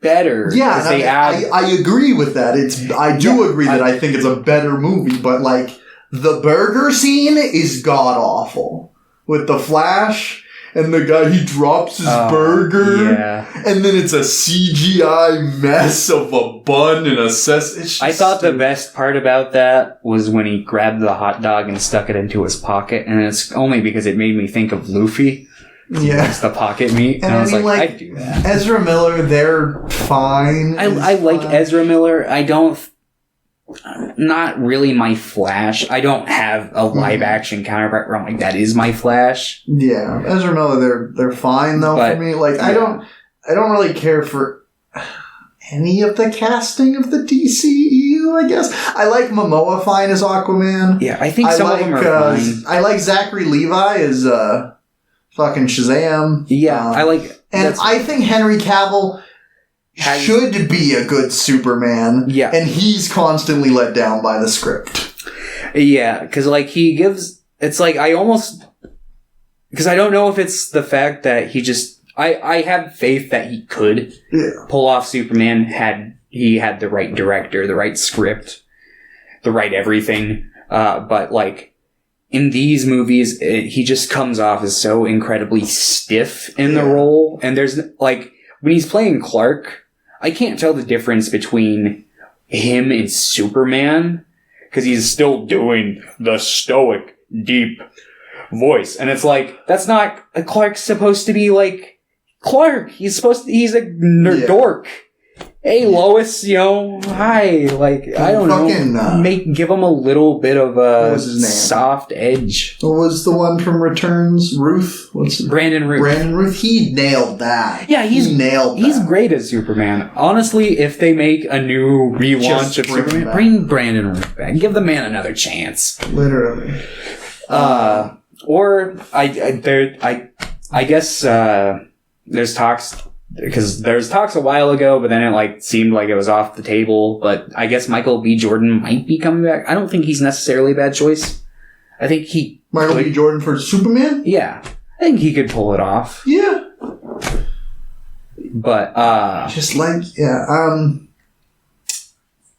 better. Yeah, I agree with that. I do agree that I think it's a better movie, but like, the burger scene is god-awful. With the Flash... And the guy, he drops his burger. Yeah. And then it's a CGI mess of a bun and a I thought the best part about that was when he grabbed the hot dog and stuck it into his pocket. And it's only because it made me think of Luffy. Yeah. It's the pocket meat. And I was like, I'd do that. Ezra Miller, they're fine. I like Ezra Miller. I don't... Not really my Flash. I don't have a live action counterpart where I'm like, that is my Flash. Yeah, Ezra Miller, they're fine though for me. Like, I don't really care for any of the casting of the DCEU. I guess I like Momoa fine as Aquaman. Yeah, I think some of them are fine. I like Zachary Levi as fucking Shazam. Yeah, I like, and I think Henry Cavill should be a good Superman. Yeah. And he's constantly let down by the script. Yeah, because, like, he gives... It's like, I almost... Because I don't know if it's the fact that he just... I have faith that he could pull off Superman had he had the right director, the right script, the right everything. But, like, in these movies, he just comes off as so incredibly stiff in the role. And there's, like... When he's playing Clark... I can't tell the difference between him and Superman because he's still doing the stoic, deep voice. And it's like, that's not... Clark's supposed to be like Clark. He's a dork. hey Lois, hi. Like, I don't know. Give him a little bit of a soft edge. What was the one from Returns? Ruth? Brandon Ruth. Brandon Ruth. He nailed that. Yeah, he nailed that. He's great as Superman. Honestly, if they make a new relaunch of Superman, bring Brandon Ruth back. Give the man another chance. Literally. Or I guess there's talks. Because there was talks a while ago, but then it seemed like it was off the table. But I guess Michael B. Jordan might be coming back. I don't think he's necessarily a bad choice. I think Michael B. Jordan for Superman? Yeah. I think he could pull it off. Yeah. But,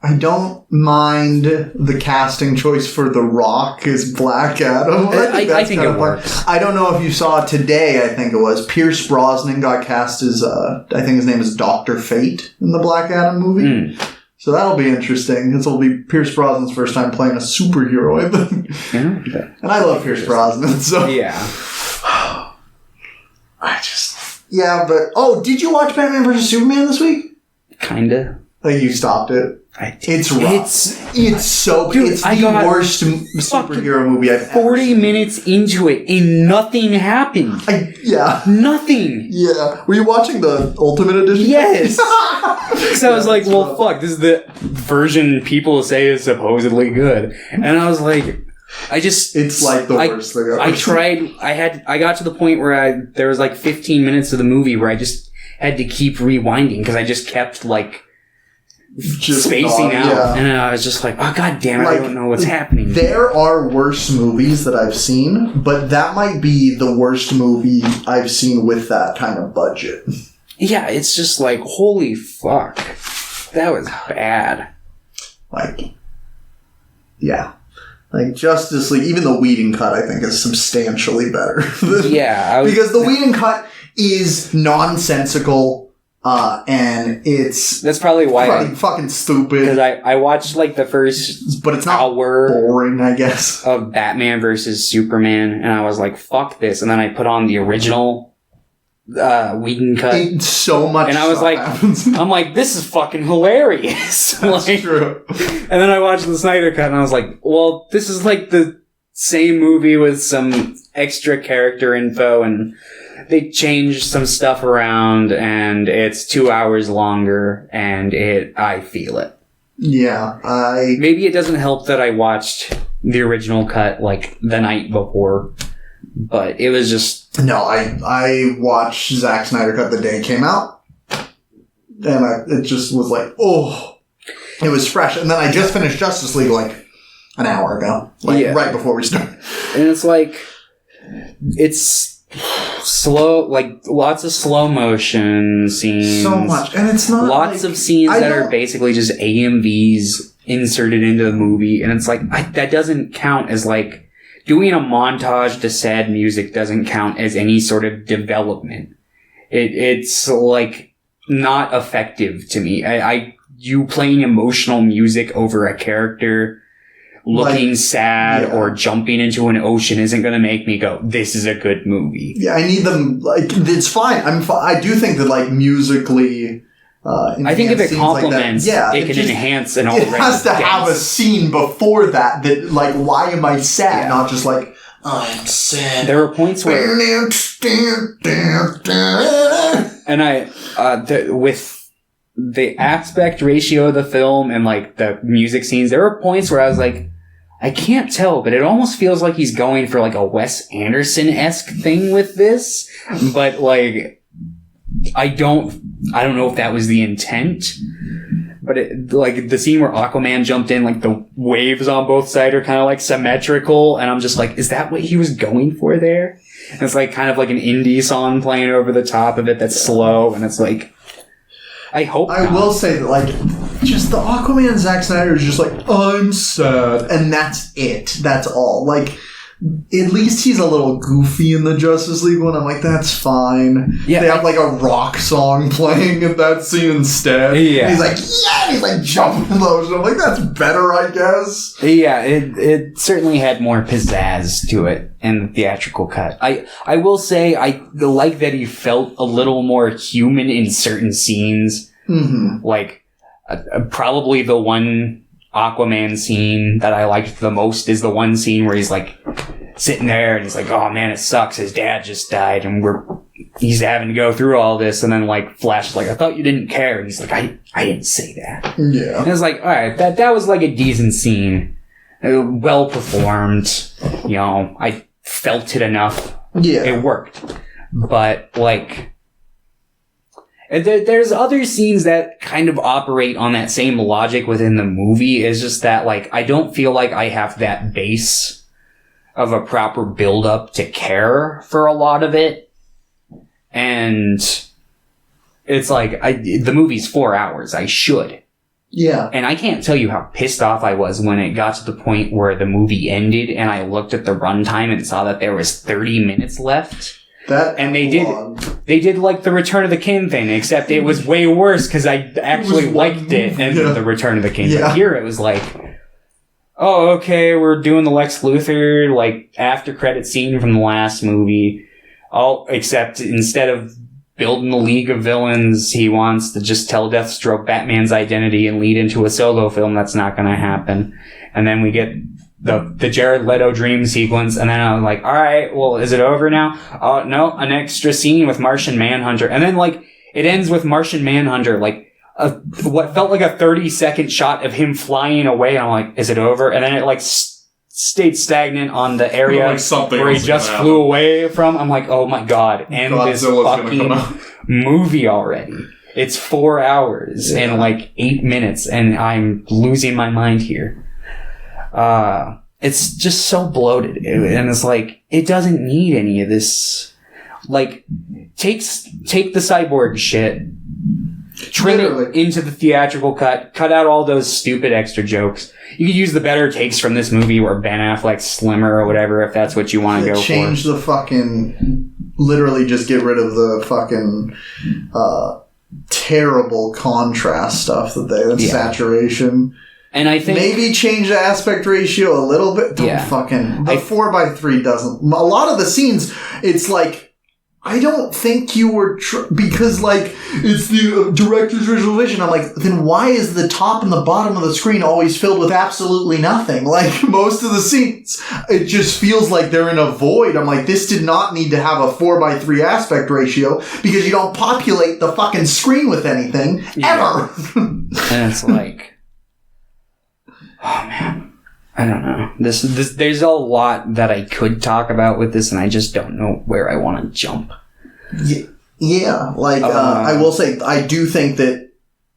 I don't mind the casting choice for The Rock as Black Adam. I think it works. I don't know if you saw today, I think it was, Pierce Brosnan got cast as, I think his name is Dr. Fate in the Black Adam movie. So that'll be interesting. This will be Pierce Brosnan's first time playing a superhero, I think. Yeah. And I love Pierce Brosnan, so... Yeah. Yeah, but... did you watch Batman vs. Superman this week? Kinda. You stopped it. It's rough. It's so... Dude, it's the worst superhero movie I've ever 40 minutes into it and nothing happened. Yeah. Nothing. Yeah. Were you watching the Ultimate Edition? Yes. So I was like, well, fuck, this is the version people say is supposedly good. And I was like... It's like the worst thing ever. I got to the point where there was 15 minutes of the movie where I just had to keep rewinding because I just kept spacing out. Yeah. And I was just like, oh god damn it, I don't know what's happening. There are worse movies that I've seen, but that might be the worst movie I've seen with that kind of budget. Yeah, it's just holy fuck. That was bad. Yeah. Justice League, even the Whedon cut, I think, is substantially better. Yeah. Because the Whedon cut is nonsensical, and that's probably why fucking stupid. Because I watched, the first but it's not hour... boring, I guess. ...of Batman versus Superman, and I was like, fuck this. And then I put on the original... Whedon cut. It's so much. And I was like, I'm like, this is fucking hilarious. That's true. And then I watched the Snyder cut and I was like, well, this is the same movie with some extra character info and they changed some stuff around and it's 2 hours longer and I feel it. Yeah, maybe it doesn't help that I watched the original cut the night before. But it was just... No, I watched Zack Snyder Cut the day it came out. And it just was it was fresh. And then I just finished Justice League an hour ago. Right before we started. And it's it's slow, lots of slow motion scenes. So much. And it's not lots of scenes that are basically just AMVs inserted into the movie. And it's that doesn't count as doing a montage to sad music doesn't count as any sort of development. It's not effective to me. You playing emotional music over a character looking sad or jumping into an ocean isn't going to make me go, this is a good movie. Yeah, I need them, it's fine. I do think that musically... I think if it complements, it can enhance an already. It has to have a scene before that why am I sad? Not just I'm sad. There were points where, and with the aspect ratio of the film and the music scenes, there were points where I was I can't tell, but it almost feels like he's going for a Wes Anderson-esque thing with this, but I don't know if that was the intent, but the scene where Aquaman jumped in, the waves on both sides are kind of symmetrical, and I'm just is that what he was going for there? And it's kind of an indie song playing over the top of it that's slow, and it's I hope I will say that just the Aquaman Zack Snyder is just I'm sad, and that's it. That's all. At least he's a little goofy in the Justice League one. I'm that's fine. Yeah, they have a rock song playing in that scene instead. Yeah. And he's jumping in the ocean. I'm that's better, I guess. Yeah, it certainly had more pizzazz to it in the theatrical cut. I will say I like that he felt a little more human in certain scenes. Mm-hmm. Like, probably the one Aquaman scene that I liked the most is the one scene where he's like sitting there and he's like, oh man, it sucks. His dad just died and he's having to go through all this. And then like Flash is like, I thought you didn't care. And he's like, I didn't say that. Yeah. And I was like, all right, that was like a decent scene. Well performed. You know, I felt it enough. Yeah. It worked. But like, there's other scenes that kind of operate on that same logic within the movie. It's just that, like, I don't feel like I have that base of a proper build-up to care for a lot of it. And it's like, the movie's 4 hours. I should. Yeah. And I can't tell you how pissed off I was when it got to the point where the movie ended and I looked at the runtime and saw that there was 30 minutes left. And they did like the Return of the King thing, except it was way worse because I actually liked it than the Return of the King. Yeah. But here it was like, oh, okay, we're doing the Lex Luthor like after credit scene from the last movie. Oh, except instead of building the League of Villains, he wants to just tell Deathstroke Batman's identity and lead into a solo film. That's not going to happen. And then we get the Jared Leto dream sequence, and then I'm like, all right, well, is it over now? Oh, no, an extra scene with Martian Manhunter. And then, like, it ends with Martian Manhunter, like, what felt like a 30-second shot of him flying away. And I'm like, is it over? And then it, like, stayed stagnant on the area where he just flew away from. I'm like, oh my god, end this fucking movie already. It's 4 hours and, like, 8 minutes, and I'm losing my mind here. It's just so bloated, and it's like, it doesn't need any of this. Like, take the Cyborg shit, trim it into the theatrical cut out all those stupid extra jokes. You could use the better takes from this movie where Ben Affleck's slimmer or whatever, if that's what you want to go for. Change the fucking, literally just get rid of the fucking, terrible contrast stuff saturation. And I think maybe change the aspect ratio a little bit. The 4:3 doesn't. A lot of the scenes, it's like, I don't think you were because like it's the director's original vision. I'm like, then why is the top and the bottom of the screen always filled with absolutely nothing? Like most of the scenes, it just feels like they're in a void. I'm like, this did not need to have a 4:3 aspect ratio because you don't populate the fucking screen with anything ever. And it's like, oh man, I don't know. This there's a lot that I could talk about with this, and I just don't know where I want to jump. Yeah, like I will say, I do think that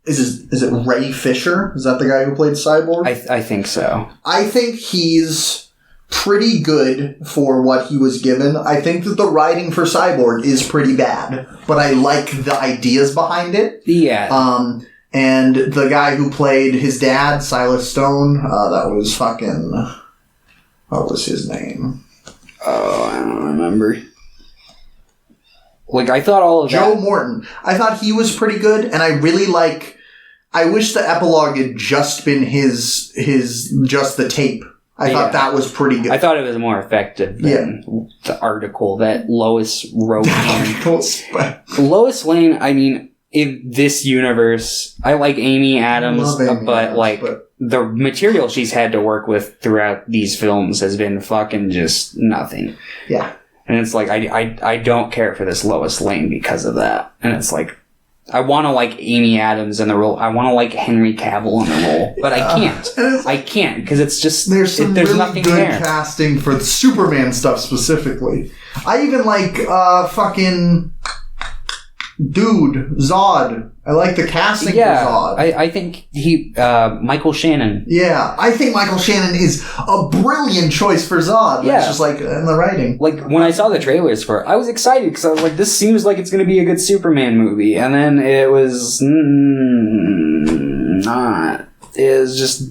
is it Ray Fisher? Is that the guy who played Cyborg? I think so. I think he's pretty good for what he was given. I think that the writing for Cyborg is pretty bad, but I like the ideas behind it. Yeah. And the guy who played his dad, Silas Stone, that was fucking... What was his name? Oh, I don't remember. Like, I thought all of Joe Morton. I thought he was pretty good, and I really like... I wish the epilogue had just been his just the tape. I thought that was pretty good. I thought it was more effective than the article that Lois wrote. Lois Lane, I mean... In this universe, I like Amy Adams, but the material she's had to work with throughout these films has been fucking just nothing. Yeah. And it's like, I don't care for this Lois Lane because of that. And it's like, I want to like Amy Adams in the role. I want to like Henry Cavill in the role, but I can't. I can't because it's just, there's really nothing good there. Casting for the Superman stuff specifically. I even like fucking... Dude, Zod. I like the casting for Zod. I think Michael Shannon. Yeah, I think Michael Shannon is a brilliant choice for Zod. Yeah. It's just like in the writing. Like when I saw the trailers for it, I was excited because I was like, this seems like it's going to be a good Superman movie. And then it was not. It was just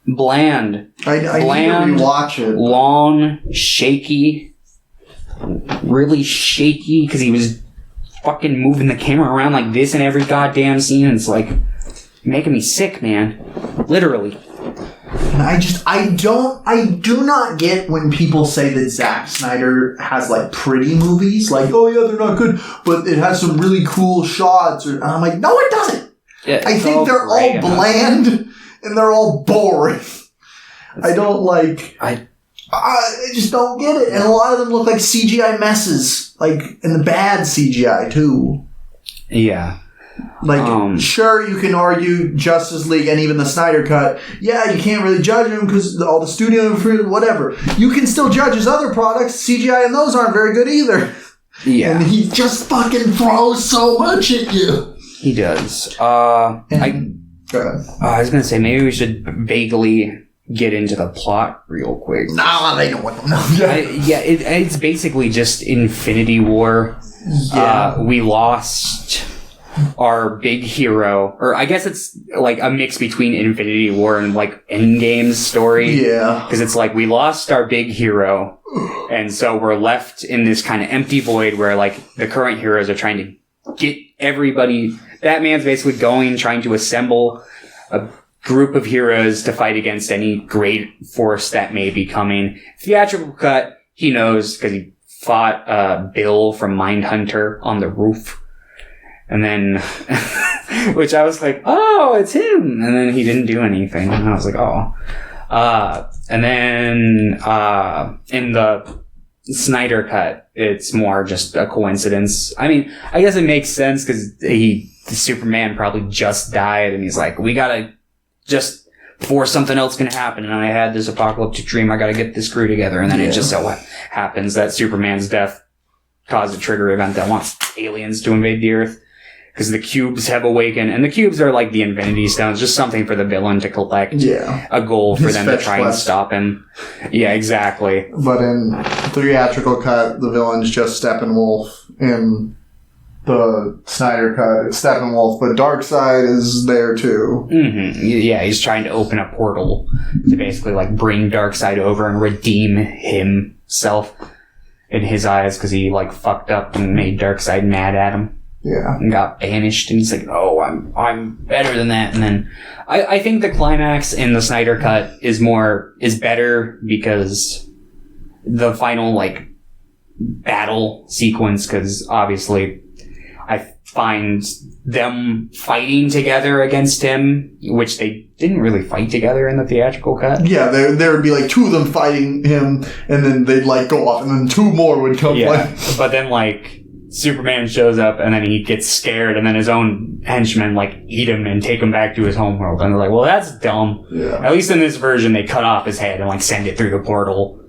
bland. I bland, need to rewatch it. Long, shaky. Really shaky because he was fucking moving the camera around like this in every goddamn scene. It's like making me sick, man. Literally. And I do not get when people say that Zack Snyder has like pretty movies. Like, oh yeah, they're not good, but it has some really cool shots. And I'm like, no, it doesn't. I think they're all bland and they're all boring. I don't like... I just don't get it. And a lot of them look like CGI messes. Like, and the bad CGI, too. Yeah. Like, sure, you can argue Justice League and even the Snyder Cut. Yeah, you can't really judge him because all the studio, whatever. You can still judge his other products. CGI and those aren't very good either. Yeah. And he just fucking throws so much at you. He does. Go ahead. I was going to say, maybe we should vaguely get into the plot real quick. Nah, they don't want to know. It's basically just Infinity War. Yeah. We lost our big hero, or I guess it's like a mix between Infinity War and like Endgame's story. Yeah. Because it's like we lost our big hero, and so we're left in this kind of empty void where like the current heroes are trying to get everybody. Batman's basically trying to assemble a group of heroes to fight against any great force that may be coming. Theatrical cut, he knows because he fought Bill from Mindhunter on the roof. And then, which I was like, oh, it's him. And then he didn't do anything. And I was like, oh. And then, in the Snyder cut, it's more just a coincidence. I mean, I guess it makes sense because Superman probably just died and he's like, we gotta just, before something else can happen. And I had this apocalyptic dream. I gotta get this crew together. And then it just so happens that Superman's death caused a trigger event that wants aliens to invade the Earth. Because the cubes have awakened, and the cubes are like the Infinity Stones, just something for the villain to collect. Yeah. A goal for them to try and stop him. Yeah, exactly. But in theatrical cut, the villain's just Steppenwolf. In the Snyder cut, it's Steppenwolf, but Darkseid is there too. Mm-hmm. Yeah, he's trying to open a portal to basically like bring Darkseid over and redeem himself in his eyes, because he like fucked up and made Darkseid mad at him. Yeah. And got banished, and he's like, oh, I'm better than that. And then I think the climax in the Snyder cut is better because the final like battle sequence, because obviously I find them fighting together against him, which they didn't really fight together in the theatrical cut. Yeah, there would be like two of them fighting him, and then they'd like go off, and then two more would come. Yeah, but then like Superman shows up, and then he gets scared, and then his own henchmen like eat him and take him back to his homeworld. And they're like, well, that's dumb. Yeah. At least in this version, they cut off his head and like send it through the portal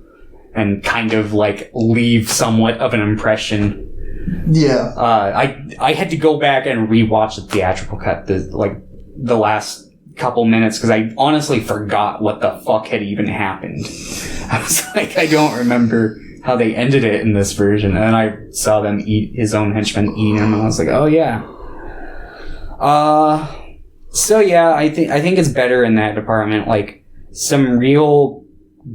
and kind of like leave somewhat of an impression. Yeah. I had to go back and rewatch the theatrical cut, the last couple minutes, because I honestly forgot what the fuck had even happened. I was like, I don't remember how they ended it in this version. And then I saw them eat his own henchmen, eating him, and I was like, oh yeah. So yeah, I think it's better in that department. Like some real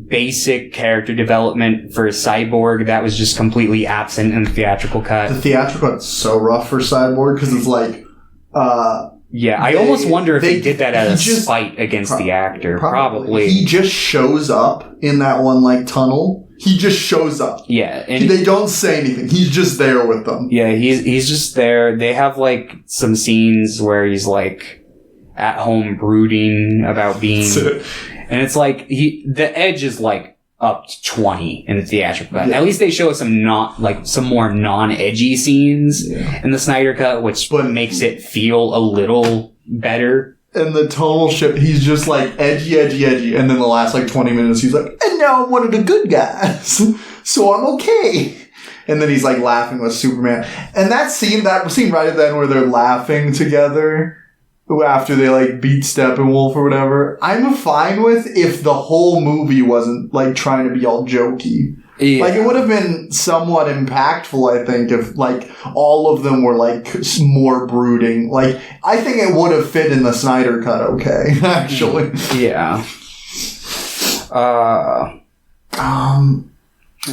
basic character development for Cyborg that was just completely absent in the theatrical cut. The theatrical cut's so rough for Cyborg because it's like, yeah, I almost wonder if they did that as a spite against the actor. Probably. He just shows up in that one like tunnel. He just shows up. Yeah, and they don't say anything. He's just there with them. Yeah, he's just there. They have like some scenes where he's like at home brooding about being, and it's like the edge is like up to 20 in the theatrical cut. Yeah. At least they show some more non-edgy scenes in the Snyder cut, which makes it feel a little better. And the tonal shift, he's just like edgy, and then the last like 20 minutes he's like, and now I'm one of the good guys, so I'm okay. And then he's like laughing with Superman. And that scene right at the end where they're laughing together after they like beat Steppenwolf or whatever, I'm fine with if the whole movie wasn't like trying to be all jokey. Yeah. Like, it would have been somewhat impactful, I think, if, like, all of them were, like, more brooding. Like, I think it would have fit in the Snyder cut okay, actually. Yeah.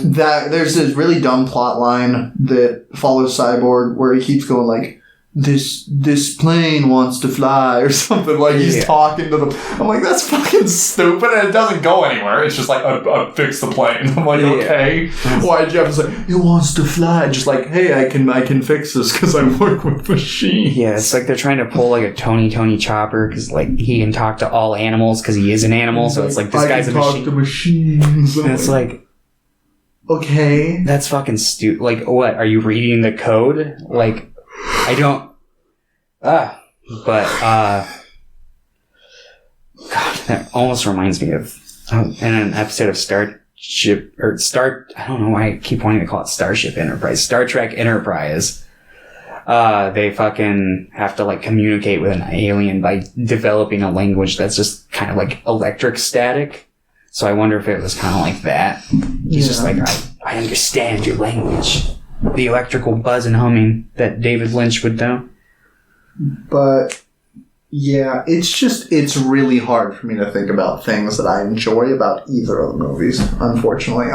There's this really dumb plot line that follows Cyborg where he keeps going, like, this plane wants to fly or something, like he's talking to them. I'm like, that's fucking stupid, and it doesn't go anywhere. It's just like, fix the plane. I'm like, okay, why'd you have to say it wants to fly? Just like, hey, I can fix this because I work with machines. Yeah, it's like they're trying to pull like a Tony Chopper because like he can talk to all animals because he is an animal. So it's like this guy's a machine. Talk to machines. And it's like, okay, that's fucking stupid. Like, what are you reading the code? Like. I don't. God, that almost reminds me of in an episode of Starship or Star. I don't know why I keep wanting to call it Starship Enterprise. Star Trek Enterprise. They fucking have to like communicate with an alien by developing a language that's just kind of like electric static. So I wonder if it was kind of like that. He's just like, I understand your language. The electrical buzz and humming that David Lynch would do. But, yeah, it's really hard for me to think about things that I enjoy about either of the movies, unfortunately.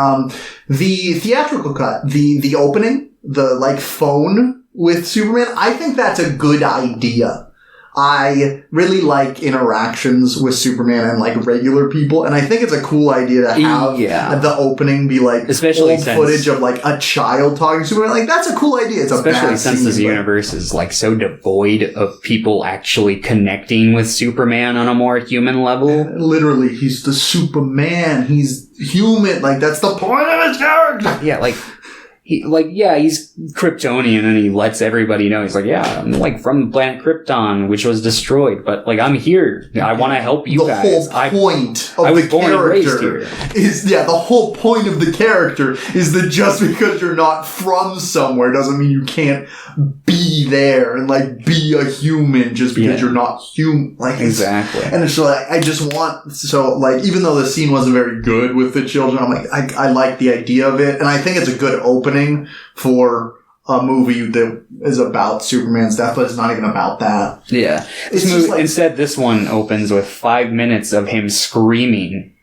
The theatrical cut, the opening, the, like, phone with Superman, I think that's a good idea. I really like interactions with Superman and, like, regular people, and I think it's a cool idea to have the opening be, like, especially old footage of, like, a child talking to Superman. Like, that's a cool idea. It's a especially bad since scene, this universe is, like, so devoid of people actually connecting with Superman on a more human level. Literally, he's the Superman. He's human. Like, that's the point of his character. Yeah, like... he's Kryptonian and he lets everybody know. He's like, yeah, I'm like from the planet Krypton, which was destroyed, but like I'm here. I want to help you guys. The whole point I of was the born and raised character here. is, the whole point of the character is that just because you're not from somewhere doesn't mean you can't be there and like be a human just because you're not human. Like, exactly. And it's like, I just want, so like, even though the scene wasn't very good with the children, I'm like, I like the idea of it, and I think it's a good opening for a movie that is about Superman's death, but it's not even about that. Yeah. Instead, this one opens with 5 minutes of him screaming.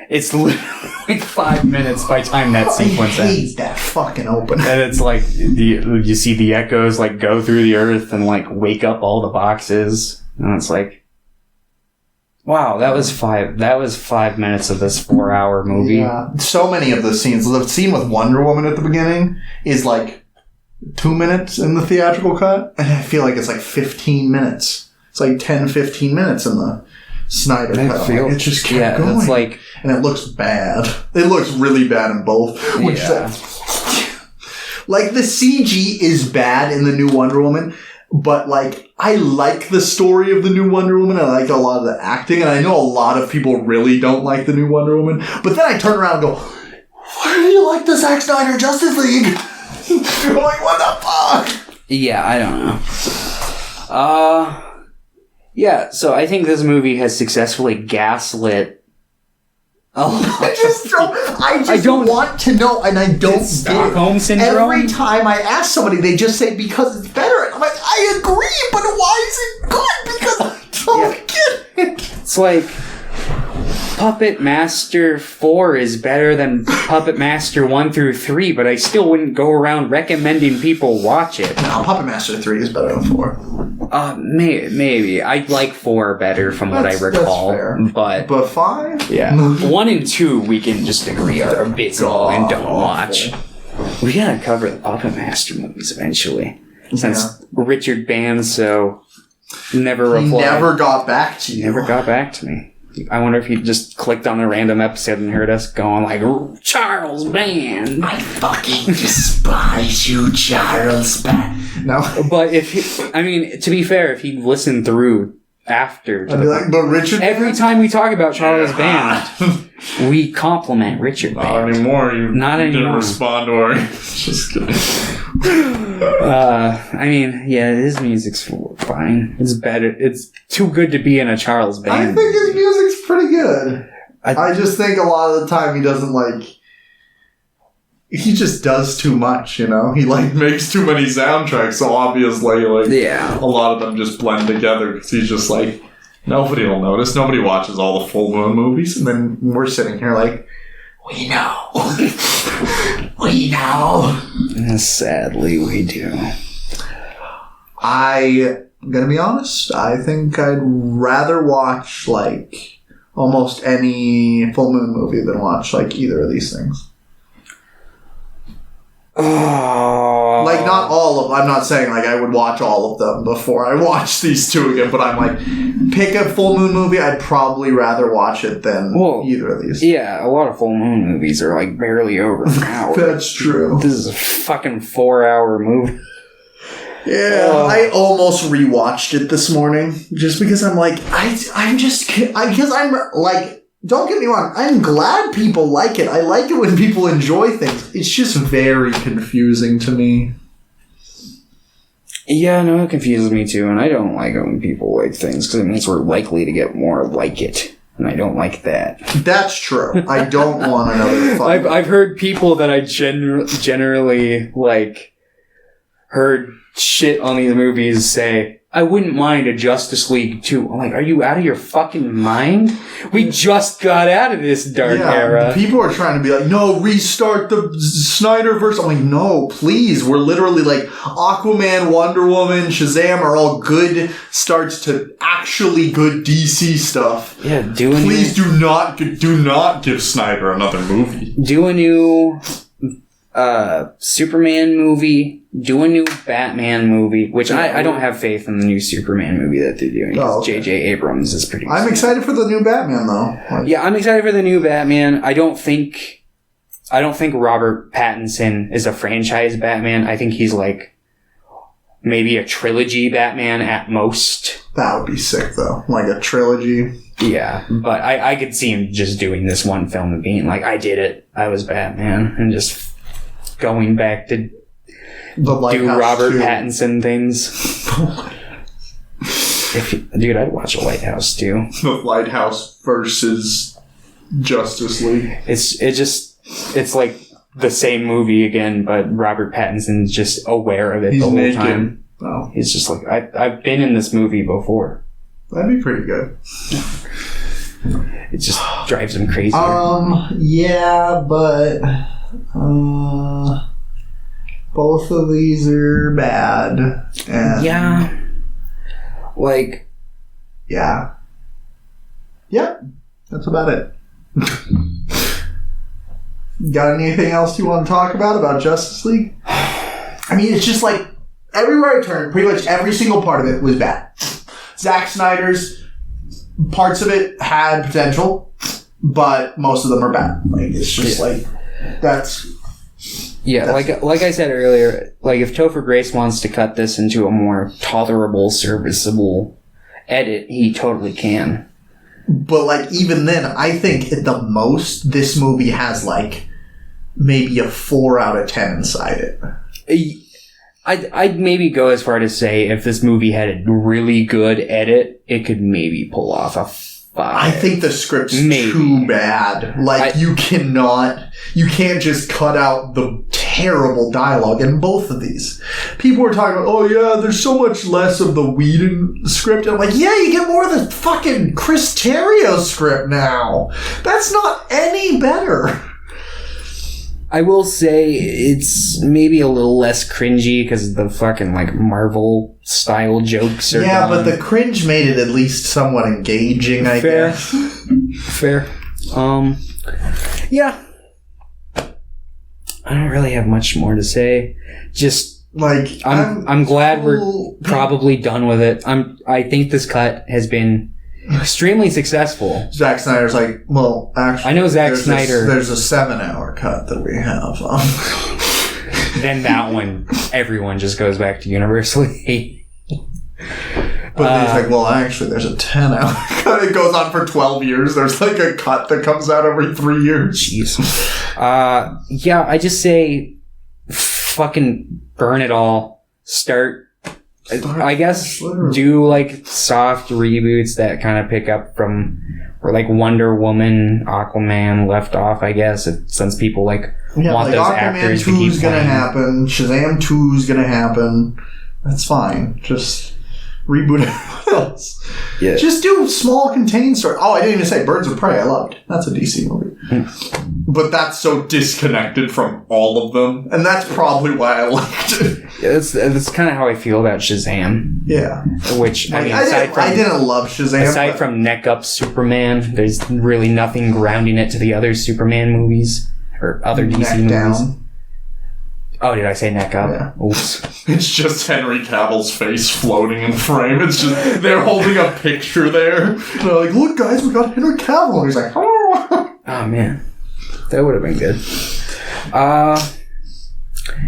It's literally like 5 minutes by the time that sequence ends. I hate that fucking opening. And it's like, you see the echoes like go through the earth and like wake up all the boxes. And it's like, wow, that was 5 minutes of this 4-hour movie. Yeah. So many of the scenes. The scene with Wonder Woman at the beginning is like 2 minutes in the theatrical cut, and I feel like it's like 15 minutes. It's like 10, 15 minutes in the Snyder cut. It just kept going. It's like, and it looks bad. It looks really bad in both. Like the CG is bad in the new Wonder Woman. But, like, I like the story of the new Wonder Woman. I like a lot of the acting. And I know a lot of people really don't like the new Wonder Woman. But then I turn around and go, why do you like the Zack Snyder Justice League? I'm like, what the fuck? Yeah, I don't know. Yeah, so I think this movie has successfully gaslit I just want to know, and I don't Stockholm Syndrome? Every time I ask somebody, they just say because it's better. And I'm like, I agree, but why is it good? Because I don't get it. It's like Puppet Master 4 is better than Puppet Master 1 through 3, but I still wouldn't go around recommending people watch it. No, Puppet Master 3 is better than 4. Maybe. I like 4 better from what I recall. But 5? Yeah. 1 and 2 we can just agree are abysmal and don't watch. We gotta cover the Puppet Master movies eventually. Since Richard Banso never replied. He never got back to you. Never got back to me. I wonder if he just clicked on a random episode and heard us going like, Charles Band. I fucking despise you, Charles Band. No. But to be fair, if he listened through after. I'd be like, but Richard every time we talk about Charles Band, we compliment Richard Band. Not anymore. Not anymore. Didn't respond to her. Just kidding. His music's fine. It's better. It's too good to be in a Charles Band. I think his music's pretty good. I just think a lot of the time he doesn't he just does too much, you know? He makes too many soundtracks, so obviously a lot of them just blend together because he's just nobody will notice. Nobody watches all the Full Moon movies, and then we're sitting here we know. We know. Sadly, we do. I'm gonna be honest. I think I'd rather watch like almost any full moon movie than watch like either of these things. Oh. Like, not all of them. I'm not saying, like, I would watch all of them before I watch these two again, but I'm like, pick a full moon movie, I'd probably rather watch it than either of these. Yeah, a lot of full moon movies are, like, barely over an hour. That's true. This is a fucking 4-hour movie. Yeah, I almost rewatched it this morning, just because I'm like, because I'm, like, don't get me wrong, I'm glad people like it. I like it when people enjoy things. It's just very confusing to me. Yeah, no, it confuses me too, and I don't like it when people like things, because it means we're likely to get more like it, and I don't like that. That's true. I don't want another fight. I've heard people that I generally, like, heard shit on these movies say, I wouldn't mind a Justice League 2. I'm like, are you out of your fucking mind? We just got out of this dark era. People are trying to be like, no, restart the Snyderverse. I'm like, no, please. We're literally like, Aquaman, Wonder Woman, Shazam are all good starts to actually good DC stuff. Yeah, please do not give Snyder another movie. Do a new Superman movie. Do a new Batman movie, which I don't have faith in the new Superman movie that they're doing. J.J. Abrams is pretty. I'm excited for the new Batman, though. Yeah, I'm excited for the new Batman. I don't think Robert Pattinson is a franchise Batman. I think he's like maybe a trilogy Batman at most. That would be sick, though. Like a trilogy. Yeah, but I could see him just doing this one film and being like, I did it. I was Batman. And just going back to do Robert Pattinson things. Dude, I'd watch a Lighthouse too. The Lighthouse versus Justice League. It's like the same movie again, but Robert Pattinson's just aware of it the whole time. Oh. He's just like, I've been in this movie before. That'd be pretty good. It just drives him crazy. Yeah, but both of these are bad. And yeah. Like. Yeah. Yep. That's about it. Got anything else you want to talk about Justice League? I mean, it's just like, everywhere I turned, pretty much every single part of it was bad. Zack Snyder's parts of it had potential, but most of them are bad. Like, it's just like, that's... Yeah, like I said earlier, like if Topher Grace wants to cut this into a more tolerable, serviceable edit, he totally can. But like even then, I think at the most this movie has like maybe a 4 out of 10 inside it. I'd maybe go as far to say if this movie had a really good edit, it could maybe pull off a 5. I think the script's too bad. Like, you can't just cut out the terrible dialogue in both of these. People were talking about, oh yeah, there's so much less of the Whedon script. And I'm like, yeah, you get more of the fucking Chris Terrio script now. That's not any better. I will say it's maybe a little less cringy because the fucking like Marvel style jokes are yeah, gone. But the cringe made it at least somewhat engaging, I guess. Fair. Yeah. I don't really have much more to say. Just like I'm glad we're probably done with it. I think this cut has been extremely successful. Zack Snyder's like, well, actually, I know Zack Snyder. There's a 7-hour cut that we have. Then that one, everyone just goes back to universally. But he's like, well, actually, there's a 10-hour cut. It goes on for 12 years. There's like a cut that comes out every 3 years. Jeez. Yeah, I just say, fucking burn it all. I guess do like soft reboots that kind of pick up from where like Wonder Woman, Aquaman left off, I guess, since people want like those Aquaman actors 2 to keep is gonna playing. happen. Shazam 2 is gonna happen. That's fine. Just Reboot everyone else. Yeah. Just do small contained stories. Oh, I didn't even say Birds of Prey. I loved. That's a DC movie. But that's so disconnected from all of them. And that's probably why I liked it. Yeah, that's kind of how I feel about Shazam. Yeah. Which, I didn't love Shazam. Aside from Neck Up Superman, there's really nothing grounding it to the other Superman movies. Or other DC Neck movies. Down. Oh, did I say Neck Up? Yeah. Oops. It's just Henry Cavill's face floating in the frame. It's just, they're holding a picture there. They're like, look guys, we got Henry Cavill. And he's like, oh. Oh, man. That would have been good.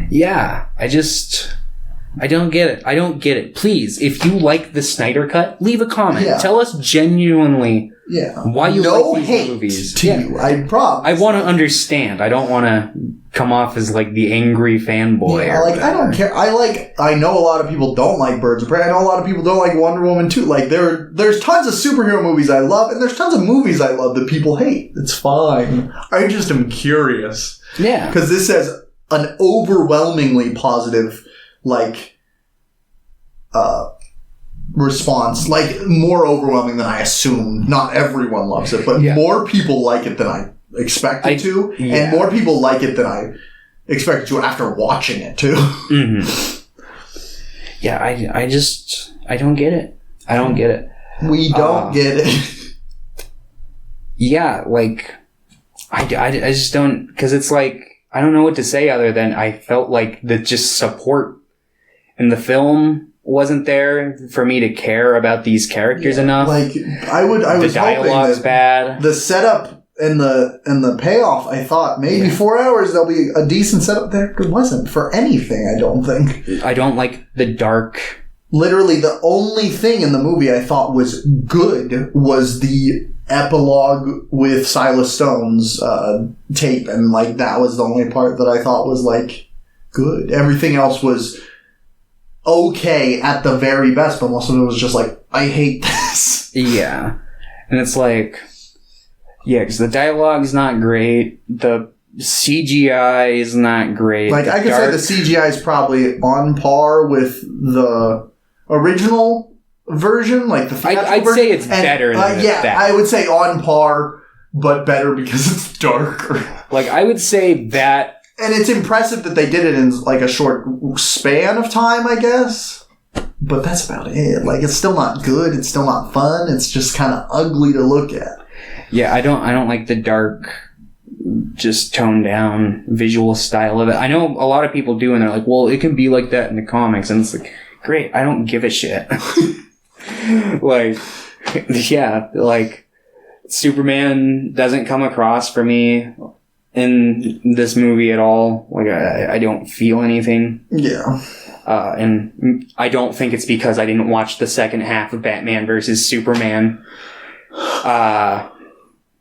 Yeah, I don't get it. I don't get it. Please, if you like the Snyder Cut, leave a comment. Yeah. Tell us genuinely why you like these movies. To you. I promise. I want to understand. I don't want to come off as like the angry fanboy. Yeah, like, I don't care. I know a lot of people don't like Birds of Prey. I know a lot of people don't like Wonder Woman too. Like, there's tons of superhero movies I love, and there's tons of movies I love that people hate. It's fine. I just am curious. Yeah. Because this has an overwhelmingly positive, like, response. Like, more overwhelming than I assumed. Not everyone loves it, but more people like it than I expected to. Yeah. And more people like it than I expected to after watching it too. Mm-hmm. Yeah, I don't get it. I don't get it. We don't get it. Yeah, like, I just don't, because it's like, I don't know what to say other than I felt like the just support in the film wasn't there for me to care about these characters enough. Like, I was the dialogue's bad. The setup and the payoff, I thought maybe 4 hours there'll be a decent setup there. It wasn't for anything, I don't think. I don't like the dark. Literally, the only thing in the movie I thought was good was the epilogue with Silas Stone's tape, and like that was the only part that I thought was like good. Everything else was okay at the very best, but most of it was just like, I hate this. Yeah. And it's like, yeah, because the dialogue's not great. The CGI is not great. Like, I could say the CGI is probably on par with the original version, like the theatrical I'd version. say it's better than that. I would say on par, but better because it's darker. Like, I would say that. And it's impressive that they did it in like a short span of time, I guess. But that's about it. Like, it's still not good. It's still not fun. It's just kind of ugly to look at. Yeah, I don't like the dark, just toned down visual style of it. I know a lot of people do, and they're like, well, it can be like that in the comics. And it's like, great, I don't give a shit. Like, yeah, like, Superman doesn't come across for me in this movie at all. Like, I don't feel anything. Yeah. And I don't think it's because I didn't watch the second half of Batman versus Superman.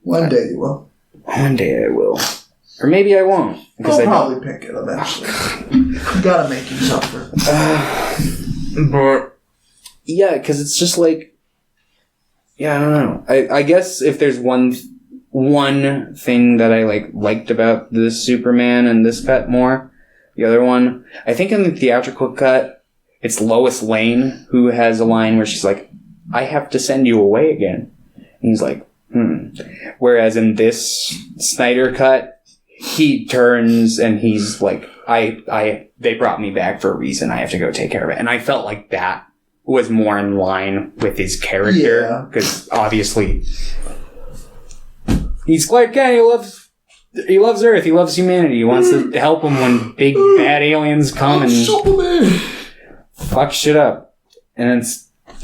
One day you will. One day I will. Or maybe I won't. I'll probably pick it eventually. You gotta make you suffer. But, yeah, because it's just like, yeah, I don't know. I guess if there's one thing that I liked about this Superman and this cut more, the other one, I think in the theatrical cut, it's Lois Lane who has a line where she's like, I have to send you away again. And he's like, Whereas in this Snyder cut, he turns and he's like, they brought me back for a reason. I have to go take care of it. And I felt like that was more in line with his character. Because obviously, he's Clark Kent. He loves Earth. He loves humanity. He wants to help them when big bad aliens come and fuck shit up. And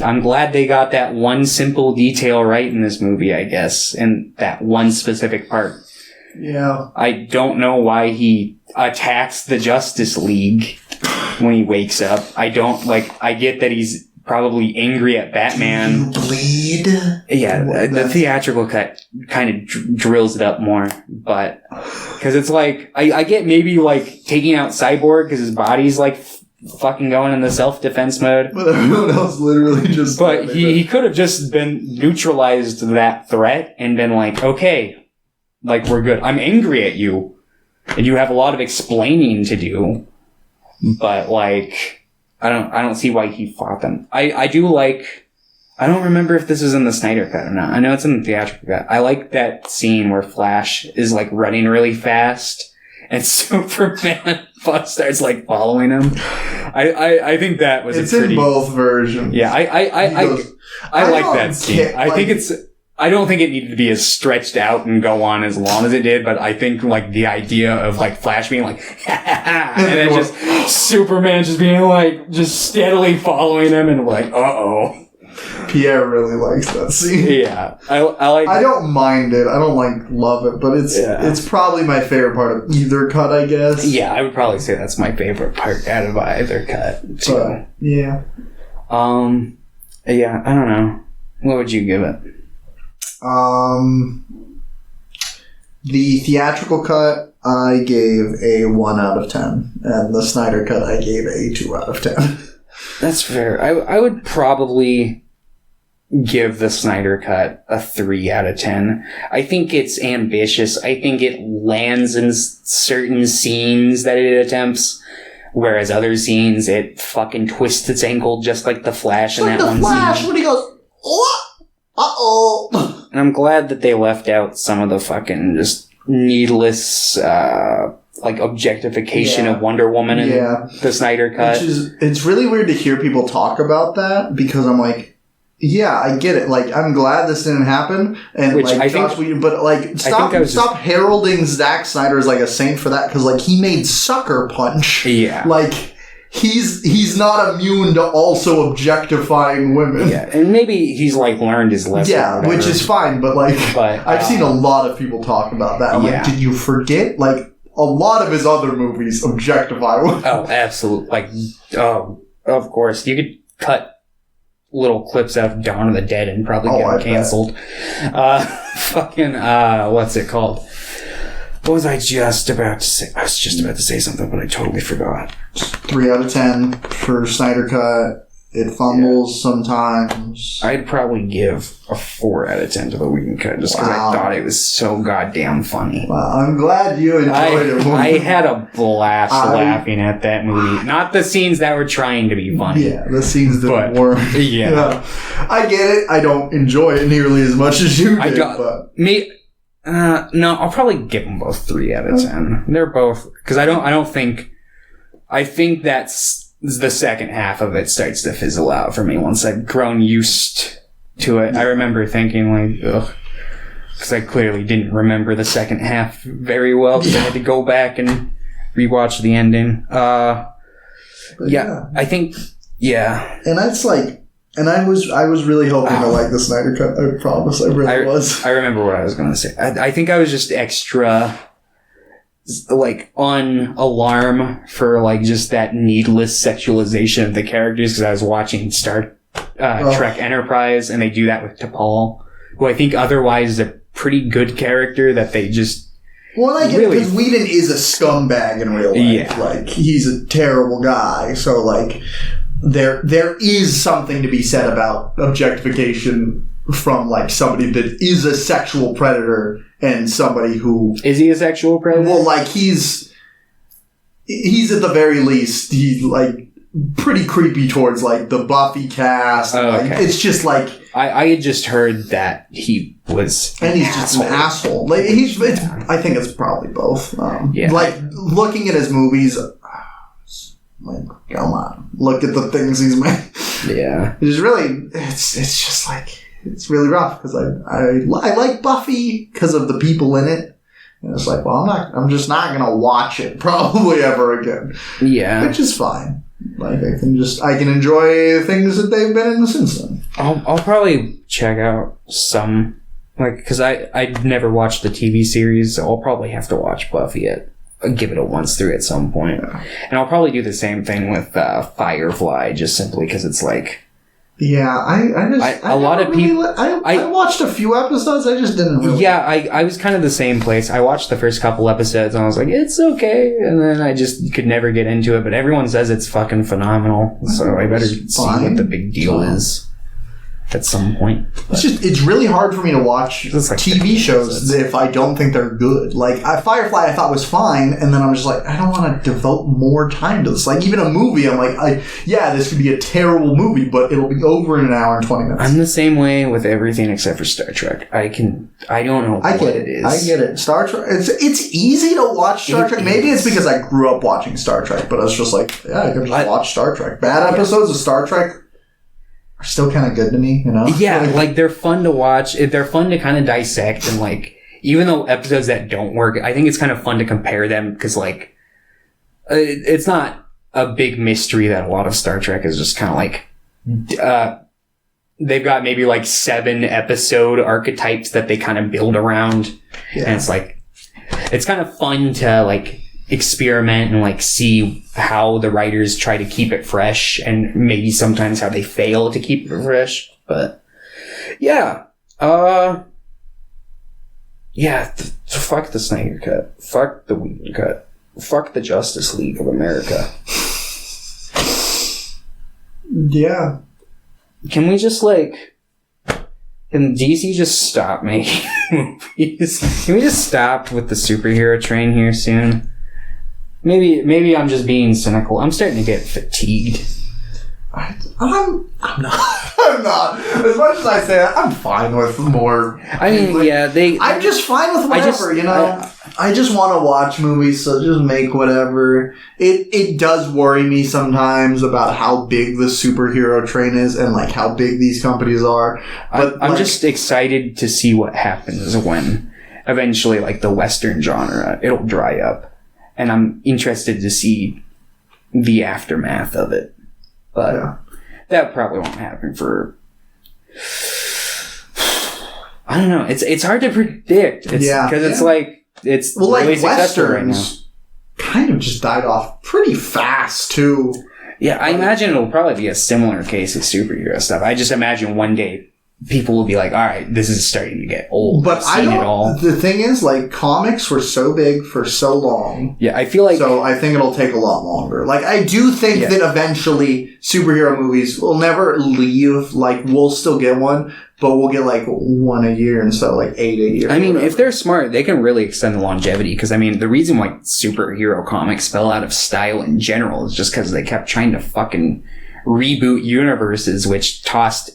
I'm glad they got that one simple detail right in this movie, I guess, and that one specific part. Yeah. I don't know why he attacks the Justice League when he wakes up. I get that he's probably angry at Batman. Do you bleed? Yeah, the theatrical cut kind of drills it up more, but because it's like, I get maybe like taking out Cyborg because his body's like fucking going in the self-defense mode. But everyone else literally just... But he could have just been neutralized that threat and been like, okay, like, we're good. I'm angry at you, and you have a lot of explaining to do, but, like, I don't see why he fought them. I do like. I don't remember if this was in the Snyder Cut or not. I know it's in the theatrical cut. I like that scene where Flash is like running really fast and Superman starts like following him. I think that was it's in both versions. Yeah, I like that scene. I don't think it needed to be as stretched out and go on as long as it did, but I think like the idea of like Flash being like and then just Superman just being like just steadily following him and like uh-oh. Pierre really likes that scene. Yeah, I like. I don't mind it. I don't love it, but it's probably my favorite part of either cut, I guess. Yeah, I would probably say that's my favorite part out of either cut too. But, yeah. Yeah, I don't know. What would you give it? The theatrical cut, I gave a 1 out of 10, and the Snyder cut, I gave a 2 out of 10. That's fair. I would probably give the Snyder cut a 3 out of 10. I think it's ambitious. I think it lands in certain scenes that it attempts, whereas other scenes it fucking twists its ankle just like the Flash in that one Flash, scene. When he goes, what? Uh-oh. And I'm glad that they left out some of the fucking just needless like objectification of Wonder Woman in the Snyder cut. It's really weird to hear people talk about that because I'm like, yeah, I get it. Like, I'm glad this didn't happen. And which like, stop heralding Zack Snyder as like a saint for that because like he made Sucker Punch. Yeah, like he's not immune to also objectifying women. Yeah, and maybe he's like learned his lesson. Yeah, which is fine. But I've seen a lot of people talk about that. I'm like, did you forget? Like, a lot of his other movies objectify women. Oh, absolutely. Like, oh, of course. You could cut little clips out of Dawn of the Dead and probably get them canceled. What's it called? What was I just about to say? I was just about to say something, but I totally forgot. 3 out of 10 for Snyder Cut. It fumbles sometimes. I'd probably give a 4 out of 10 to the Whedon Cut just because I thought it was so goddamn funny. Wow, I'm glad you enjoyed it. I had a blast laughing at that movie. Not the scenes that were trying to be funny. Yeah, the scenes that weren't. Yeah. I get it. I don't enjoy it nearly as much as you did. No, I'll probably give them both 3 out of 10. They're both... Because I think that's... the second half of it starts to fizzle out for me once I've grown used to it. I remember thinking like, ugh, because I clearly didn't remember the second half very well because I had to go back and rewatch the ending. I think, And that's like, and I was really hoping to like the Snyder Cut. I promise, I really was. I remember what I was going to say. I think I was just extra... like on alarm for like just that needless sexualization of the characters because I was watching Trek Enterprise and they do that with T'Pol, who I think otherwise is a pretty good character that they just I get it because Whedon is a scumbag in real life. Yeah. Like he's a terrible guy, so like there is something to be said about objectification from like somebody that is a sexual predator and somebody who... Is he a sexual predator? Well, like he's at the very least, he's like pretty creepy towards like the Buffy cast. Oh, okay. Like, it's just like... I had just heard that he was and he's just an asshole. Like I think it's probably both. Like looking at his movies... Like, come on. Look at the things he's made. Yeah. It's just like... It's really rough because I like Buffy because of the people in it, and it's like, well, I'm just not gonna watch it probably ever again. Yeah, which is fine. Like I can enjoy things that they've been in since then. I'll probably check out some because I never watched the TV series, so I'll probably have to watch Buffy give it a once through at some point, and I'll probably do the same thing with Firefly just simply because it's like. Yeah, I watched a few episodes. I just didn't really. Yeah, I was kind of the same place. I watched the first couple episodes and I was like, it's okay, and then I just could never get into it. But everyone says it's fucking phenomenal, so I better see what the big deal is. at some point. It's really hard for me to watch TV shows if I don't think they're good. Like, Firefly I thought was fine, and then I was just like, I don't want to devote more time to this. Like, even a movie, I'm like, this could be a terrible movie, but it'll be over in an hour and 20 minutes. I'm the same way with everything except for Star Trek. I don't know what it is. I get it. Star Trek, it's easy to watch Star Trek. Maybe it's because I grew up watching Star Trek, but I was just like, I can just watch Star Trek. Bad episodes of Star Trek are still kind of good to me, you know? Yeah, like they're fun to watch. They're fun to kind of dissect, and like, even though episodes that don't work, I think it's kind of fun to compare them because like, it's not a big mystery that a lot of Star Trek is just kind of like, they've got maybe like 7 episode archetypes that they kind of build around, and it's like, it's kind of fun to like experiment and like see how the writers try to keep it fresh, and maybe sometimes how they fail to keep it fresh. But yeah, fuck the Snyder Cut, fuck the Whedon Cut, fuck the Justice League of America. Yeah, can we just can DC just stop making movies? Can we just stop with the superhero train here soon? Maybe I'm just being cynical. I'm starting to get fatigued. I'm not. As much as I say that, I'm fine with more. I mean, I'm just fine with whatever, you know? I just want to watch movies, so just make whatever. It does worry me sometimes about how big the superhero train is and, like, how big these companies are. But I'm just excited to see what happens when eventually, like, the Western genre, it'll dry up. And I'm interested to see the aftermath of it. But that probably won't happen for... I don't know. It's hard to predict. Because it's like... It's really like Westerns kind of just died off pretty fast, too. Yeah, I imagine it'll probably be a similar case with superhero stuff. I just imagine one day people will be like, all right, this is starting to get old. But the thing is, like, comics were so big for so long. Yeah, I feel like... So I think it'll take a lot longer. Like, I do think that eventually superhero movies will never leave. Like, we'll still get one, but we'll get, like, 1 a year instead of, like, 8 a year. I mean, if they're smart, they can really extend the longevity. Because, I mean, the reason why superhero comics fell out of style in general is just because they kept trying to fucking reboot universes, which tossed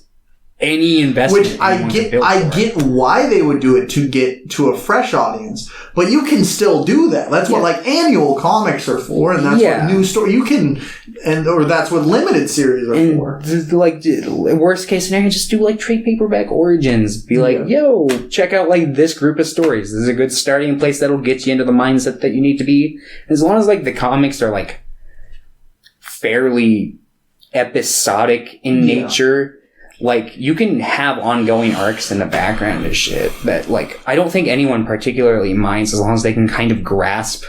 any investment. Which I get why they would do it, to get to a fresh audience, but you can still do that. That's what like annual comics are for, and that's what new story you can, or that's what limited series are for. Like, worst case scenario, just do like trade paperback origins. Be like, yo, check out like this group of stories. This is a good starting place that'll get you into the mindset that you need to be. As long as like the comics are like fairly episodic in nature. Like, you can have ongoing arcs in the background of shit that, like, I don't think anyone particularly minds as long as they can kind of grasp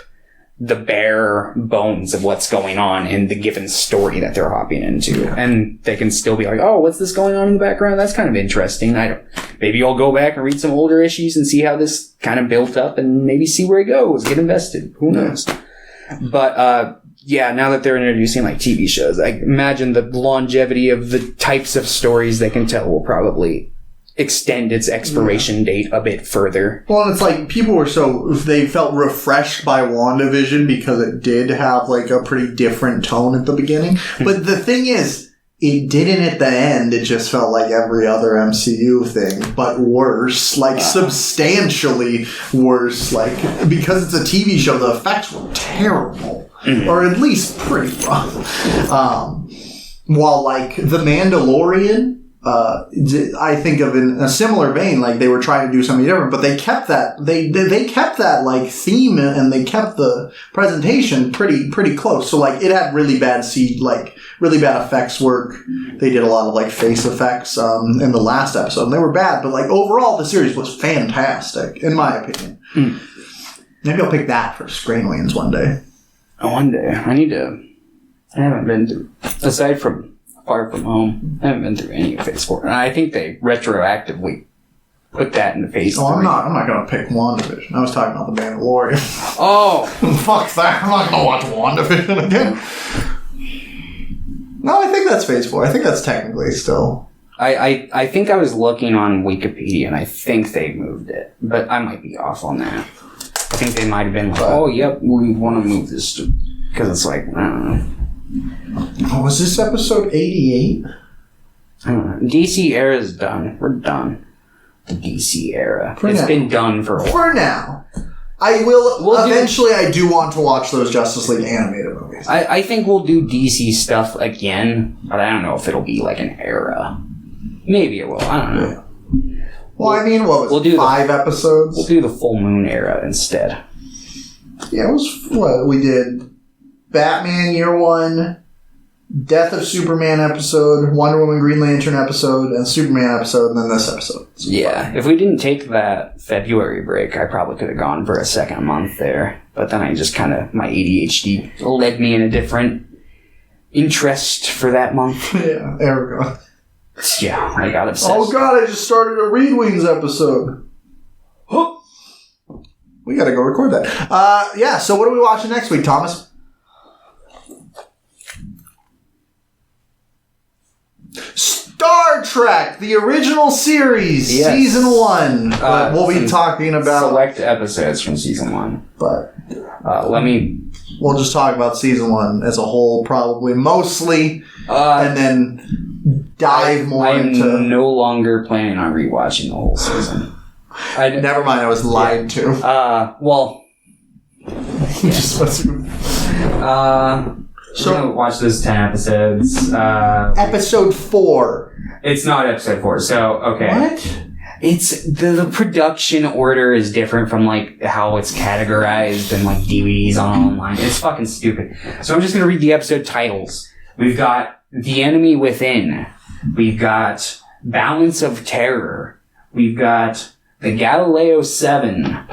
the bare bones of what's going on in the given story that they're hopping into. Yeah. And they can still be like, oh, what's this going on in the background? That's kind of interesting. Maybe I'll go back and read some older issues and see how this kind of built up and maybe see where it goes. Get invested. Who knows? But, now that they're introducing like TV shows, I imagine the longevity of the types of stories they can tell will probably extend its expiration date a bit further. Well, and it's like people were they felt refreshed by WandaVision because it did have like a pretty different tone at the beginning. But the thing is, it didn't at the end. It just felt like every other MCU thing, but worse, like substantially worse. Like, because it's a TV show, the effects were terrible. Or at least pretty rough. While, like, The Mandalorian, I think of in a similar vein, like, they were trying to do something different, but they kept that, they kept that, like, theme, and they kept the presentation pretty close. So, like, it had really bad really bad effects work. They did a lot of, like, face effects, in the last episode, and they were bad, but, like, overall, the series was fantastic, in my opinion. Maybe I'll pick that for Screenwings one day. One day. I haven't been through, aside from Far From Home, I haven't been through any of Phase 4. And I think they retroactively put that into Phase 3. I'm not going to pick WandaVision. I was talking about The Mandalorian. Oh! Fuck that. I'm not going to watch WandaVision again. No, I think that's Phase 4. I think that's technically still... I think I was looking on Wikipedia, and I think they moved it. But I might be off on that. I think they might have been like, oh, yep, we want to move this. Because it's like, I don't know. Oh, was this episode 88? I don't know. DC era's done. We're done. The DC era. It's been done for a while. For now. I will eventually. I do want to watch those Justice League animated movies. I think we'll do DC stuff again, but I don't know if it'll be like an era. Maybe it will. I don't know. Yeah. Well, I mean, what was it? 5 episodes? We'll do the full moon era instead. Yeah, it was what we did. Batman Year 1, Death of Superman episode, Wonder Woman Green Lantern episode, and Superman episode, and then this episode. So yeah, if we didn't take that February break, I probably could have gone for a second month there. But then I just kind of, my ADHD led me in a different interest for that month. Yeah, there we go. Yeah, I got obsessed. Oh god, I just started a Reed Wings episode. We gotta go record that. Yeah, so what are we watching next week, Thomas? Star Trek, the original series, yes. Season 1. We'll be talking about select episodes from Season 1. But we'll just talk about Season 1 as a whole, probably, mostly, and then dive more into... I'm no longer planning on rewatching the whole season. Never mind, I was lied to. Well... So we're gonna watch those 10 episodes. Episode 4. It's not episode 4, so, okay. What? It's, the production order is different from, like, how it's categorized and, like, DVDs online. It's fucking stupid. So I'm just gonna read the episode titles. We've got The Enemy Within. We've got Balance of Terror. We've got The Galileo 7.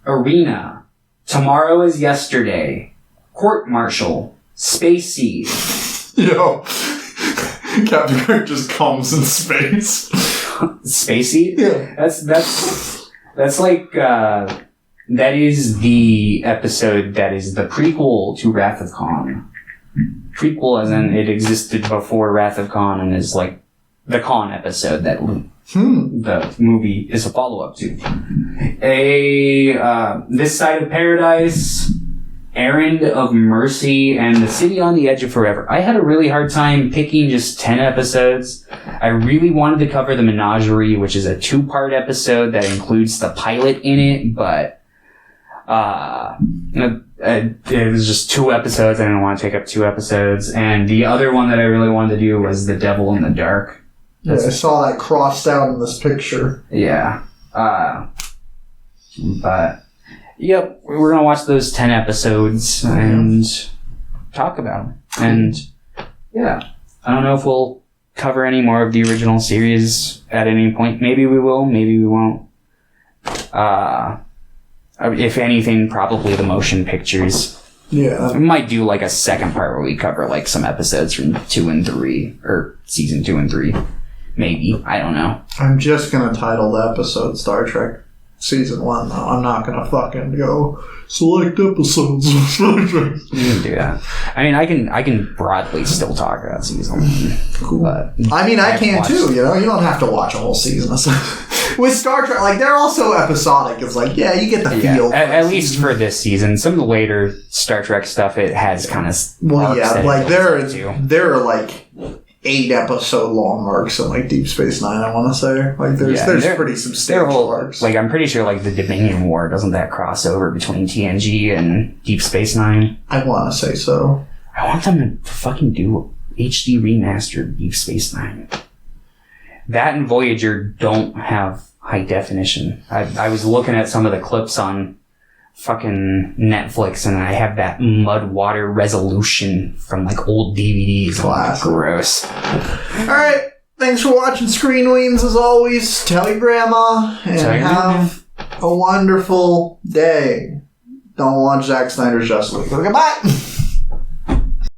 Arena. Tomorrow is Yesterday. Court Martial. Space Seed. Yo. Captain Kirk just comes in space. Space Seed? Yeah. That's like, that is the episode that is the prequel to Wrath of Khan. Prequel as in it existed before Wrath of Khan and is like the Khan episode that the movie is a follow-up to. This Side of Paradise, Errand of Mercy, and The City on the Edge of Forever. I had a really hard time picking just 10 episodes. I really wanted to cover The Menagerie, which is a 2-part episode that includes the pilot in it, but it was just 2 episodes. I didn't want to take up 2 episodes. And the other one that I really wanted to do was The Devil in the Dark. Yeah, I saw that crossed out in this picture. Yeah. But... Yep, we're gonna watch those 10 episodes and talk about them. And, yeah, I don't know if we'll cover any more of the original series at any point. Maybe we will, maybe we won't. If anything, probably the motion pictures. Yeah. We might do, like, a second part where we cover, like, some episodes from 2 and 3, or season 2 and 3. Maybe. I don't know. I'm just gonna title the episode Star Trek Season 1, though. I'm not gonna fucking go select episodes of Star Trek. You can do that. I mean, I can broadly still talk about Season 1. Cool. But I mean, I can too, you know? You don't have to watch a whole season of stuff. With Star Trek, like, they're also episodic. It's like, yeah, you get the feel. At least for this season. Some of the later Star Trek stuff, it has kind of... Well, yeah, like, there are, like... 8-episode long arcs in like Deep Space Nine, I want to say. Like there's pretty substantial arcs. Like I'm pretty sure like the Dominion War, doesn't that cross over between TNG and Deep Space Nine? I want to say so. I want them to fucking do HD remastered Deep Space Nine. That and Voyager don't have high definition. I was looking at some of the clips on fucking Netflix, and I have that mud water resolution from like old DVDs. Classic. Gross. Alright, thanks for watching Screen Weens as always. Tell your grandma, and have a wonderful day. Don't watch Zack Snyder's Justice League. Goodbye!